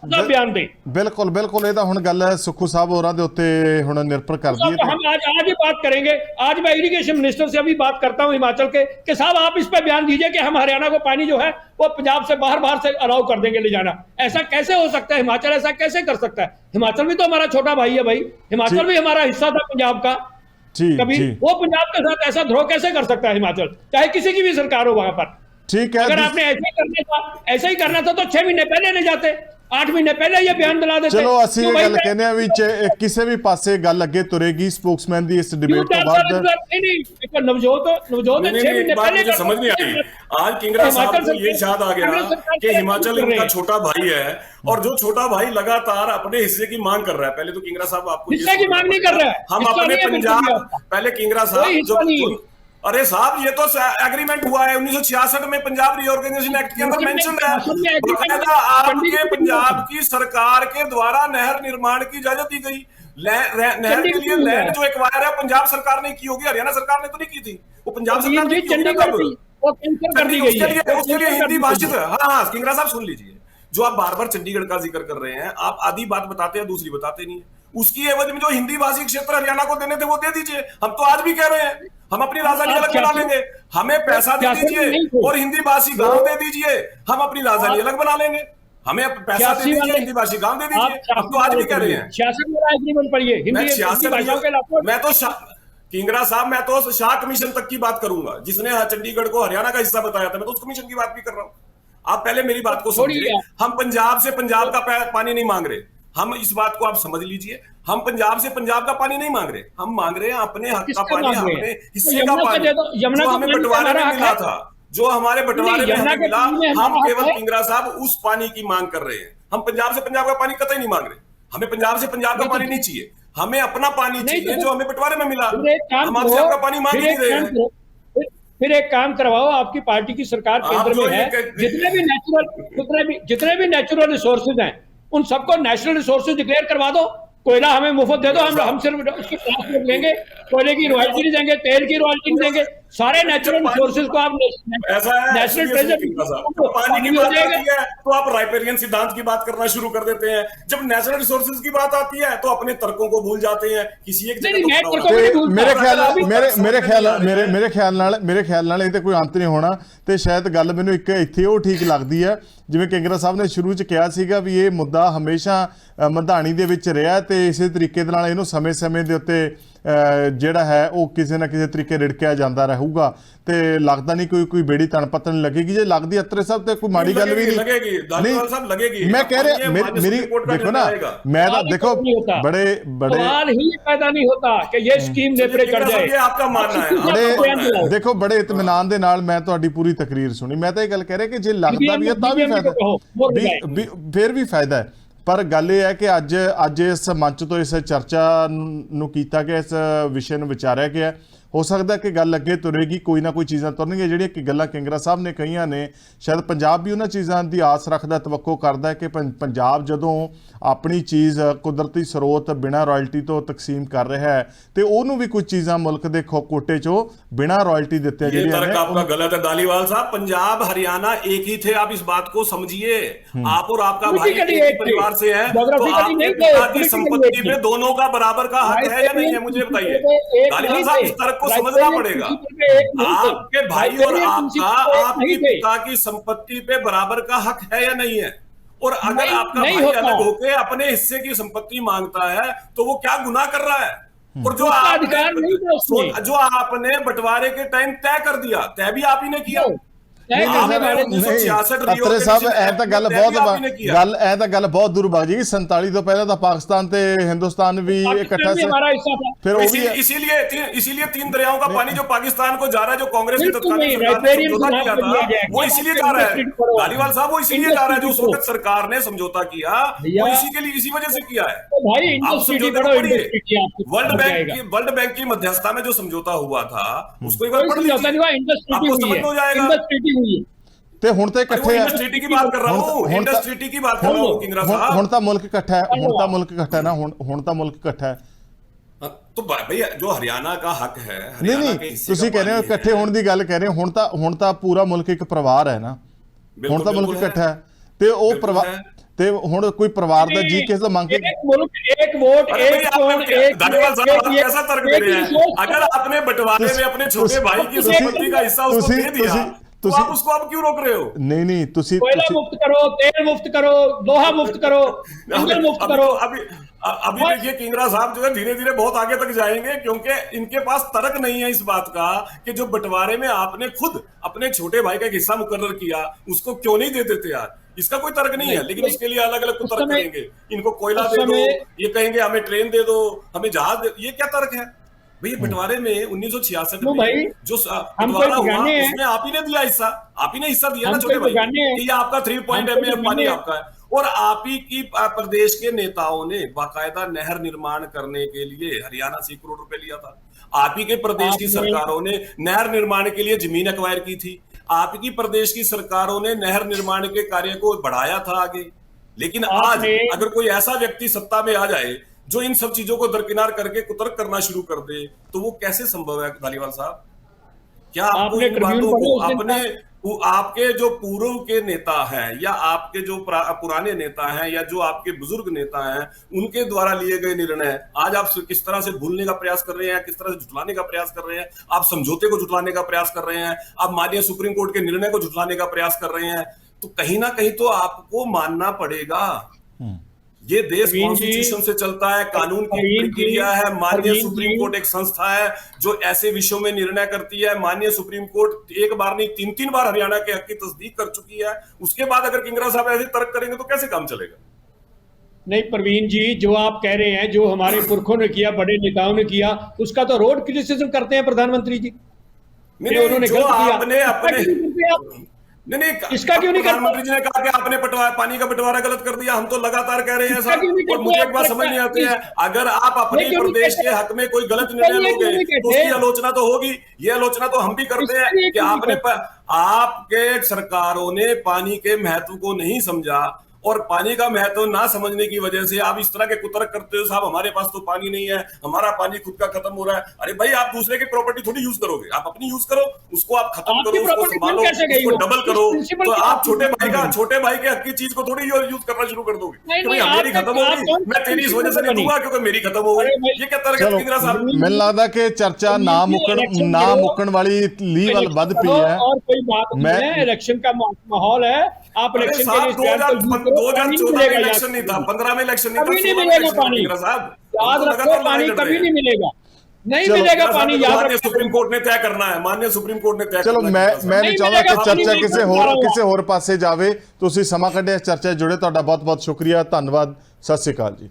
बयान दे। बिल्कुल बिल्कुल, ਇਹ ਤਾਂ ਹੁਣ ਗੱਲ ਹੈ सुक्खू साहब होਰਾਂ ਦੇ ਉੱਤੇ ਹੁਣ निर्भर करती है। हम आज ही बात करेंगे। आज मैं इरिगेशन मिनिस्टर से अभी बात करता हूं हिमाचल के कि साहब आप इस पे बयान दीजिए कि हम हरियाणा को पानी जो है वो पंजाब से बाहर से अलाउ कर देंगे ले जाना। ऐसा कैसे हो सकता है? हिमाचल ऐसा कैसे कर सकता है? हिमाचल भी तो हमारा छोटा भाई है भाई, हिमाचल भी हमारा हिस्सा था पंजाब का। कभी वो पंजाब के साथ ऐसा द्रोह कैसे कर सकता है हिमाचल, चाहे किसी की भी सरकार हो वहां पर? ठीक है, अगर आपने ऐसा ही करना था तो 6 महीने पहले नहीं जाते, 8 महीने पहले ये बयान दिला देते। चलो ਅਸੀਂ ਇਹ ਗੱਲ ਕਹਿੰਦੇ ਆ ਵੀ ਕਿਸੇ ਵੀ ਪਾਸੇ ਗੱਲ ਅੱਗੇ ਤੁਰੇਗੀ ਸਪੋਕਸਮੈਨ ਦੀ ਇਸ डिबेट ਤੋਂ ਬਾਅਦ। नवजोत 6 महीने पहले समझ नहीं आई। आज किंगरा साहब को ये याद आ गया कि हिमाचल इनका छोटा भाई है, और जो छोटा भाई लगातार अपने हिस्से की मांग कर रहा है। पहले तो किंगरा साहब आपको हिस्से की मांग नहीं कर रहा है, हम अपने पंजाब, पहले किंगरा साहब अरे साहब ये तो एग्रीमेंट हुआ है 1966 में पंजाब रीऑर्गेनाइजेशन एक्ट के अंदर मेंशन है, बकायदा आपके पंजाब की सरकार के द्वारा नहर निर्माण की इजाजत दी गई। नहर के लिए लैंड जो एक्वायर है पंजाब सरकार ने की होगी, हरियाणा सरकार ने तो नहीं की थी, वो पंजाब सरकार ने की होगी। उसके लिए हिंदी भाषित, हाँ किंगरा साहब सुन लीजिए, जो आप बार बार चंडीगढ़ का जिक्र कर रहे हैं, आप आधी बात बताते हैं दूसरी बताते नहीं है। उसकी एवज में जो हिंदी भाषी क्षेत्र हरियाणा को देने थे वो दे दीजिए। हम तो आज भी कह रहे हैं हम अपनी राजधानी अलग बना लेंगे, हमें पैसा दे दीजिए और हिंदी भाषी गांव दे दीजिए, हम अपनी राजधानी अलग बना लेंगे। हमें पैसा दे दीजिए, हिंदी भाषी गांव दे दीजिए। हम तो आज भी कह रहे हैं। मैं तो किंगरा साहब, मैं तो शाह कमीशन तक की बात करूंगा, जिसने चंडीगढ़ को हरियाणा का हिस्सा बताया था। मैं तो उस कमीशन की बात भी कर रहा हूं। आप पहले मेरी बात को समझिए। हम पंजाब से पंजाब का पानी नहीं मांग रहे, हम इस बात को आप समझ लीजिए। हम पंजाब से पंजाब का पानी नहीं मांग रहे, हम मांग रहे हैं अपने हक का पानी, अपने हिस्से का पानी जो हमें बंटवारे में मिला था, जो हमारे बंटवारे में हमें मिला। हम केवल किंगरा साहब उस पानी की मांग कर रहे हैं। हम पंजाब से पंजाब का पानी कतई नहीं मांग रहे। हमें पंजाब से पंजाब का पानी नहीं चाहिए, हमें अपना पानी चाहिए जो हमें बंटवारे में मिला। हम आपसे आपका पानी मांग नहीं रहे हैं। फिर एक काम करवाओ, आपकी पार्टी की सरकार केंद्र में है, जितने भी नेचुरल रिसोर्सेज हैं उन सबको नेशनल रिसोर्सेज डिक्लेयर करवा दो। कोयला हमें मुफ्त दे दो, हम सिर्फ उसकी क्लास में लेंगे, कोयले की रॉयल्टी नहीं देंगे, तेल की रॉयल्टी नहीं देंगे। सारे नेचुरल रिसोर्सेज को आप नेशनल ट्रेजर पानी की बात आती है तो आप राइपेरियन सिद्धांत की बात करना शुरू कर देते हैं। जब नेशनल रिसोर्सेज की बात आती है तो अपने तर्कों को भूल जाते हैं। किसी एक ਮੇਰੇ ਖਿਆਲ ਨਾਲ ਇਹ ਤੇ ਕੋਈ ਅੰਤ ਨਹੀਂ ਹੋਣਾ, ਤੇ ਸ਼ਾਇਦ ਗੱਲ ਮੈਨੂੰ ਇੱਕ ਇੱਥੇ ਉਹ ਠੀਕ ਲੱਗਦੀ ਹੈ, ਜਿਵੇਂ ਕਿੰਗਰਾ ਸਾਹਿਬ ਨੇ ਸ਼ੁਰੂ 'ਚ ਕਿਹਾ ਸੀਗਾ ਵੀ ਇਹ ਮੁੱਦਾ ਹਮੇਸ਼ਾ ਮਧਾਣੀ ਦੇ ਵਿੱਚ ਰਿਹਾ, ਤੇ ਇਸੇ ਤਰੀਕੇ ਦੇ ਨਾਲ ਇਹਨੂੰ ਸਮੇਂ-ਸਮੇਂ ਦੇ ਉੱਤੇ ਜਿਹੜਾ ਹੈ ਉਹ ਕਿਸੇ ਨਾ ਕਿਸੇ ਤਰੀਕੇ ਰਿੜਕਿਆ ਜਾਂਦਾ ਰਹੂਗਾ, ਤੇ ਲੱਗਦਾ ਨਹੀਂ ਕੋਈ ਬੇੜੀ ਤਣਪੱਤਣ ਲੱਗੇਗੀ। ਜੇ ਲੱਗਦੀ ਅਤਰੇ ਸਾਹਿਬ ਤੇ ਕੋਈ ਮਾੜੀ ਗੱਲ ਵੀ ਨਹੀਂ ਲੱਗੇਗੀ। मैं कह रहा मेरी देखो ना, मैं तो देखो बड़े सवाल ही पैदा नहीं होता कि ये स्कीम नेपरे चढ़ जाए। आपका मानना है देखो बड़े इत्मीनान दे नाल मैं ਤੁਹਾਡੀ ਪੂਰੀ ਤਕਰੀਰ ਸੁਣੀ। ਮੈਂ ਤਾਂ ਇਹ ਗੱਲ ਕਹਿ ਰਿਹਾ ਕਿ ਜੇ ਲੱਗਦਾ ਵੀ ਹੈ ਤਾਂ ਵੀ ਫਾਇਦਾ, ਫਿਰ ਵੀ ਫਾਇਦਾ ਹੈ। ਪਰ ਗੱਲ ਇਹ ਹੈ ਕਿ ਅੱਜ ਇਸ ਮੰਚ ਤੋਂ ਇਸ ਚਰਚਾ ਨੂੰ ਕੀਤਾ ਗਿਆ, ਇਸ ਵਿਸ਼ੇ ਨੂੰ ਵਿਚਾਰਿਆ ਗਿਆ। ਹੋ ਸਕਦਾ ਕਿ ਗੱਲ ਅੱਗੇ ਤੁਰੇਗੀ, ਕੋਈ ਨਾ ਕੋਈ ਚੀਜ਼ਾਂ ਤੁਰਨਗੀਆਂ ਜਿਹੜੀਆਂ ਕਿ ਗੱਲਾਂ ਕਿੰਗਰਾ ਸਾਹਿਬ ਨੇ ਕਹੀਆਂ ਨੇ। ਸ਼ਾਇਦ ਪੰਜਾਬ ਵੀ ਉਹਨਾਂ ਚੀਜ਼ਾਂ ਦੀ ਆਸ ਰੱਖਦਾ, ਤਵੱਕੋ ਕਰਦਾ ਕਿ ਪੰਜਾਬ ਜਦੋਂ ਆਪਣੀ ਚੀਜ਼ ਕੁਦਰਤੀ ਸਰੋਤ ਬਿਨਾਂ ਰਾਇਲਟੀ ਤੋਂ ਤਕਸੀਮ ਕਰ ਰਿਹਾ ਹੈ ਤੇ ਉਹਨੂੰ ਵੀ ਕੁਝ ਚੀਜ਼ਾਂ ਮੁਲਕ ਦੇ ਕੋਟੇ 'ਚੋਂ ਬਿਨਾਂ ਰਾਇਲਟੀ ਦਿੱਤੇ ਜਿਹੜੀਆਂ ਨੇ। आपका गलत है दालीवाल साहब, पंजाब हरियाणा एक ही थे, आप इस बात को समझिए। आप और आपका भाई एक ही परिवार से है, तो आपके पिता की संपत्ति में दोनों का बराबर का हक है या नहीं है, मुझे बताइए। दालीवाल साहब इस तरह को समझना पड़ेगा। आपके भाई और आपका आपके पिता की संपत्ति पे बराबर का हक है या नहीं है, और अगर आपका नहीं भाई होता। अलग होके अपने हिस्से की संपत्ति मांगता है तो वो क्या गुनाह कर रहा है? और जो उसका आपने अधिकार नहीं था उसमें। जो आपने बंटवारे के टाइम तय कर दिया, तय भी आप ही ने किया। तय नहीं करने सर, वाले नहीं, 1966 रियो ਅਤਰੇ के ਸਾਹਿਬ किसी ਐ ਤਾਂ ਗੱਲ तय भी आप ही ने ਬਹੁਤ किया। ਗੱਲ ਬਹੁਤ ਦੂਰ ਬਾਜੀ 47 ਤੋਂ ਪਹਿਲਾਂ ਤਾਂ ਪਾਕਿस्तान ਤੇ हिंदुस्तान भी इकट्ठा पाकिस्तान भी से हमारा हिस्सा था। फिर वो भी इसीलिए 3 दरियाओं का पानी जो पाकिस्तान को जा रहा है, जो कांग्रेस की बिल्कुल तत्कालीन नहीं, सरकार ने राइपेरियन समझौता सुधार किया कर दिया था, जाएगा। वो इसीलिए जा रहा है। इंडस्ट्री करो। धालीवाल साहब वो इसीलिए जा रहा है, जो उस इंडस्ट्री वक्त सरकार ने समझौता किया भैया, वो इसी वजह से किया है। तो भाई आप इंडस्ट्री समझौते बढ़ो, को पढ़िए। इंडस्ट्री की आपको वर्ल्ड बैंक की मध्यस्थता में जो समझौता हुआ था उसको एक बार पढ़ समझौता नहीं हुआ, लीजिए, इंडस्ट्री आपको हुई समझ में हो है, जाएगा। इंडस्ट्री हुई है। ਤੇ ਹੁਣ ਤਾਂ अरे वो ਇਕੱਠੇ ਆ इंडस्ट्री की बात कर रहा हूँ, ਹੁਣ ਤਾਂ- इंडस्ट्री की बात कर रहा हूँ किंगरा साहब। ਹੁਣ ਤਾਂ ਮੁਲਕ ਇਕੱਠਾ ਹੈ ਹੁਣ ਤਾਂ ਮੁਲਕ ਇਕੱਠਾ ਹੈ ਨਾ ਹੁਣ ਤਾਂ ਮੁਲਕ ਇਕੱਠਾ ਹੈ तो भैया जो हरियाणा का हक है, ਨਹੀਂ हरियाणा के ਨਹੀਂ हिस्से ਤੁਸੀਂ का ਕਹਿ ਰਹੇ ਹੋ पानी है। ਇਕੱਠੇ ਹੋਣ ਦੀ ਗੱਲ ਕਹਿ ਰਹੇ ਹੋ ਹੁਣ ਤਾਂ ਪੂਰਾ ਮੁਲਕ ਇੱਕ ਪਰਿਵਾਰ ਹੈ ਨਾ ਹੁਣ ਤਾਂ ਮੁਲਕ बिल्कुल ਇਕੱਠਾ ਹੈ ਤੇ ਉਹ बिल्कुल ਪਰਿਵਾਰ है। ਤੇ ਹੁਣ ਕੋਈ ਪਰਿਵਾਰ ਦਾ ਜੀ ਕਿਸੇ ਦਾ ਮੰਗ ਕੇ एक मुल्क, एक वोट, अरे एक भाई, आपने कौन, क्या- एक धालीवाल साहब आप ये- कैसा तर्क एक दे रहे हैं? रिसोर्स- अगर आपने बंटवारे में अपने छोटे भाई की संपत्ति का हिस्सा उसको दे दिया तो आप उसको अब क्यों रोक रहे हो? ਨਹੀਂ ਨਹੀਂ ਤੁਸੀਂ कोयला मुक्त करो, तेल मुक्त करो, लोहा मुक्त करो, इंजन मुक्त करो। अभी देखिए किंगरा साहब जो है धीरे धीरे बहुत आगे तक जाएंगे, क्योंकि इनके पास तर्क नहीं है इस बात का कि जो बंटवारे में आपने खुद अपने छोटे भाई का एक हिस्सा मुकर्रर किया उसको क्यों नहीं दे देते यार। इसका कोई तर्क नहीं है, लेकिन उसके लिए अलग अलग उस तर्क समय- करेंगे। इनको कोयला उस दे दो, समय- ये कहेंगे हमें ट्रेन दे दो, हमें जहाज दे, ये क्या तर्क है भाई? बंटवारे में 1966 तो भाई, में जो हम बंटवारा कोई हुआ बेगाने हैं। उसमें आप ही ने दिया हिस्सा, आप ही ने हिस्सा दिया ना हम छोटे कोई भाई बेगाने हैं। कि ये आपका 3 पॉइंट हम कोई एमए पानी बेगाने हैं। आपका है। और आप ही की प्रदेश के नेताओं ने बाकायदा नहर निर्माण करने के लिए हरियाणा से 1 करोड़ रुपए लिया था। आप ही के प्रदेश की आपने- सरकारों ने नहर निर्माण के लिए जमीन एक्वायर की थी। आप ही की प्रदेश की सरकारों ने नहर निर्माण के कार्य को बढ़ाया था आगे। लेकिन आज आपने- अगर कोई ऐसा व्यक्ति सत्ता में आ जाए जो इन सब चीजों को दरकिनार करके कुतर्क करना शुरू कर दे, तो वो कैसे संभव है धालीवाल साहब? क्या आपको आपने इन ट्रिब्यून बातों पढ़ा को उस दिन अपने आपके जो पूर्व के नेता हैं या आपके जो पुराने नेता हैं या जो आपके बुजुर्ग नेता हैं उनके द्वारा लिए गए निर्णय आज आप किस तरह से भूलने का प्रयास कर रहे हैं, किस तरह से झुठलाने का प्रयास कर रहे हैं? आप समझौते को झुठलाने का प्रयास कर रहे हैं, आप माननीय सुप्रीम कोर्ट के निर्णय को झुठलाने का प्रयास कर रहे हैं। तो कहीं ना कहीं तो आपको मानना पड़ेगा ये देश प्रवीण जी, कॉन्स्टिट्यूशन से चलता है, कानून की प्रवीण जी, प्रक्रिया है। माननीय प्रवीण सुप्रीम जी, कोर्ट एक संस्था है जो ऐसे विषयों में निर्णय करती है। माननीय सुप्रीम कोर्ट एक बार नहीं 3-3 बार हरियाणा के हक की तस्दीक कर चुकी है। उसके बाद अगर किंगरा साहब ऐसे तर्क करेंगे तो कैसे काम चलेगा? नहीं प्रवीण जी, जो आप कह रहे हैं, जो हमारे पुरखों ने किया, बड़े नेताओं ने किया, उसका तो रोड क्रिटिसिज्म करते हैं प्रधानमंत्री जी। नहीं, ये उन्होंने जो गलत किया। आपने अपने इसका क्यों नहीं करते आप? नहीं इसका क्यों नहीं करते? प्रधानमंत्री जी ने कहा कि आपने पानी का बंटवारा गलत कर दिया। हम तो लगातार कह रहे हैं इसका क्यों नहीं साहब, और करते मुझे आप? एक बात समझ नहीं आती है, अगर आप अपने क्यों नहीं प्रदेश कहते? के हक में कोई गलत इसका निर्णय ये क्यों लोगे नहीं तो कहते? उसकी आलोचना तो होगी। ये आलोचना तो हम भी करते इसका हैं ये कि क्यों नहीं आपके सरकारों ने पानी के महत्व को नहीं समझा, और पानी का महत्व ना समझने की वजह से आप इस तरह के कुतर्क करते हो साहब, हमारे पास तो पानी नहीं है, हमारा पानी खुद का खत्म हो रहा है। अरे भाई, आप दूसरे की प्रॉपर्टी थोड़ी यूज करोगे, आप अपनी यूज करो, उसको आप खत्म आपकी करो, उसको प्रॉपर्टी संभालो, कैसे गई उसको वो? डबल इस करो। प्रिंसिपल तो की आप बात छोटे भाई के हक की चीज को थोड़ी यूज करना शुरू कर दोगे नहीं, कि भाई नहीं, मेरी आप खत्म हो आप गई, कौन मैं तेरी इस वजह से नहीं बनी? दूंगा क्योंकि मेरी खत्म हो अरे गई। भाई, ये क्या तर्क है ਚਲੋ किंगरा साहब? ਮੈਨੂੰ ਲੱਗਦਾ ਕਿ ਚਰਚਾ ਨਾ इलेक्शन ਨਾ करो, ਮੁੱਕਣ वाली लीह ਵੱਲ ਵੱਧ ਪਈ ਹੈ। और कोई बात नहीं मैं- है, इलेक्शन का माहौल है। आप अरे इलेक्शन के साहब, लिए स्टैंड को यूज करो, पानी नहीं 2014 में मिलेगा इलेक्शन यार। नहीं था, 15 में इलेक्शन नहीं था, कभी नहीं 16 में मिलेगा इलेक्शन था, पानी। किंगरा साहब। याद हम तो रखो, लगातार पानी लड़ाई लड़ कभी रहे हैं। नहीं मिलेगा, नहीं चलो, मिलेगा पानी, याद माननीय रखो। सुप्रीम कोर्ट ने तय करना है, माननीय सुप्रीम कोर्ट ने तय ਚਲੋ करना है, ਮੈਂ किंगरा साहब। ਨਹੀਂ ਨਹੀਂ ਚਾਹੁੰਦਾ ਕਿ ਮਿਲੇਗਾ, ਚਰਚਾ ਪਾਣੀ ਕਿਸੇ ਹੋਰ ਪਾਸੇ ਜਾਵੇ। ਤੁਸੀਂ ਸਮਾਂ ਕੱਢਿਆ ਚਰਚਾ ਜੁੜੇ, ਤੁਹਾਡਾ ਬਹੁਤ ਬਹੁਤ ਸ਼ੁਕਰੀਆ, ਧੰਨਵਾਦ, ਸਤਿ ਸ਼੍ਰੀ ਅਕਾਲ ਜੀ।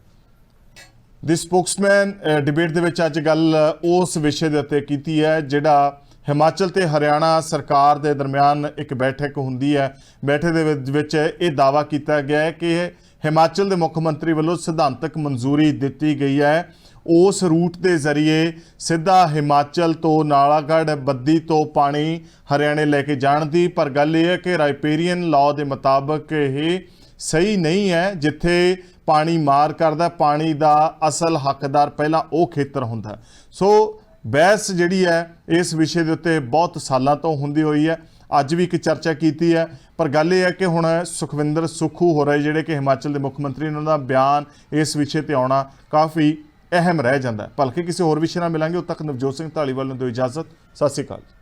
ਦੀ ਸਪੋਕਸਮੈਨ ਡਿਬੇਟ ਦੇ ਵਿੱਚ ਅੱਜ ਗੱਲ ਉਸ ਵਿਸ਼ੇ ਦੇ ਉੱਤੇ ਕੀਤੀ ਹੈ ਜਿਹੜਾ ਹਿਮਾਚਲ ਤੇ ਹਰਿਆਣਾ ਸਰਕਾਰ ਦੇ ਦਰਮਿਆਨ ਇੱਕ ਬੈਠਕ ਹੁੰਦੀ ਹੈ। ਬੈਠਕ ਦੇ ਵਿੱਚ ਇਹ ਦਾਅਵਾ ਕੀਤਾ ਗਿਆ ਹੈ ਕਿ ਹਿਮਾਚਲ ਦੇ ਮੁੱਖ ਮੰਤਰੀ ਵੱਲੋਂ ਸਿਧਾਂਤਕ ਮਨਜ਼ੂਰੀ ਦਿੱਤੀ ਗਈ ਹੈ ਉਸ ਰੂਟ ਦੇ ਜ਼ਰੀਏ ਸਿੱਧਾ ਹਿਮਾਚਲ ਤੋਂ ਨਾਲਾਗੜ੍ਹ ਬੱਦੀ ਤੋਂ ਪਾਣੀ ਹਰਿਆਣੇ ਲੈ ਕੇ ਜਾਣ ਦੀ। ਪਰ ਗੱਲ ਇਹ ਹੈ ਕਿ ਰਾਈਪੇਰੀਅਨ ਲਾਅ ਦੇ ਮੁਤਾਬਕ ਇਹ ਸਹੀ ਨਹੀਂ ਹੈ। ਜਿੱਥੇ ਪਾਣੀ ਮਾਰ ਕਰਦਾ, ਪਾਣੀ ਦਾ ਅਸਲ ਹੱਕਦਾਰ ਪਹਿਲਾਂ ਉਹ ਖੇਤਰ ਹੁੰਦਾ। ਸੋ ਬਹਿਸ ਜਿਹੜੀ ਹੈ ਇਸ ਵਿਸ਼ੇ ਦੇ ਉੱਤੇ ਬਹੁਤ ਸਾਲਾਂ ਤੋਂ ਹੁੰਦੀ ਹੋਈ ਹੈ। ਅੱਜ ਵੀ ਇੱਕ ਚਰਚਾ ਕੀਤੀ ਹੈ, ਪਰ ਗੱਲ ਇਹ ਹੈ ਕਿ ਹੁਣ ਸੁਖਵਿੰਦਰ ਸੁੱਖੂ ਹੋ ਰਹੇ ਜਿਹੜੇ ਕਿ ਹਿਮਾਚਲ ਦੇ ਮੁੱਖ ਮੰਤਰੀ, ਉਹਨਾਂ ਦਾ ਬਿਆਨ ਇਸ ਵਿਸ਼ੇ ਤੇ ਆਉਣਾ ਕਾਫੀ ਅਹਿਮ ਰਹਿ ਜਾਂਦਾ ਹੈ। ਭਲਕੇ ਕਿਸੇ ਹੋਰ ਵਿਸ਼ੇ ਨਾਲ ਮਿਲਾਂਗੇ। ਉਦੋਂ ਤੱਕ ਨਵਜੋਤ ਸਿੰਘ ਢਾਲੀਵਾਲ ਨੂੰ ਦਿਓ ਇਜਾਜ਼ਤ। ਸਤਿ ਸ਼੍ਰੀ ਅਕਾਲ।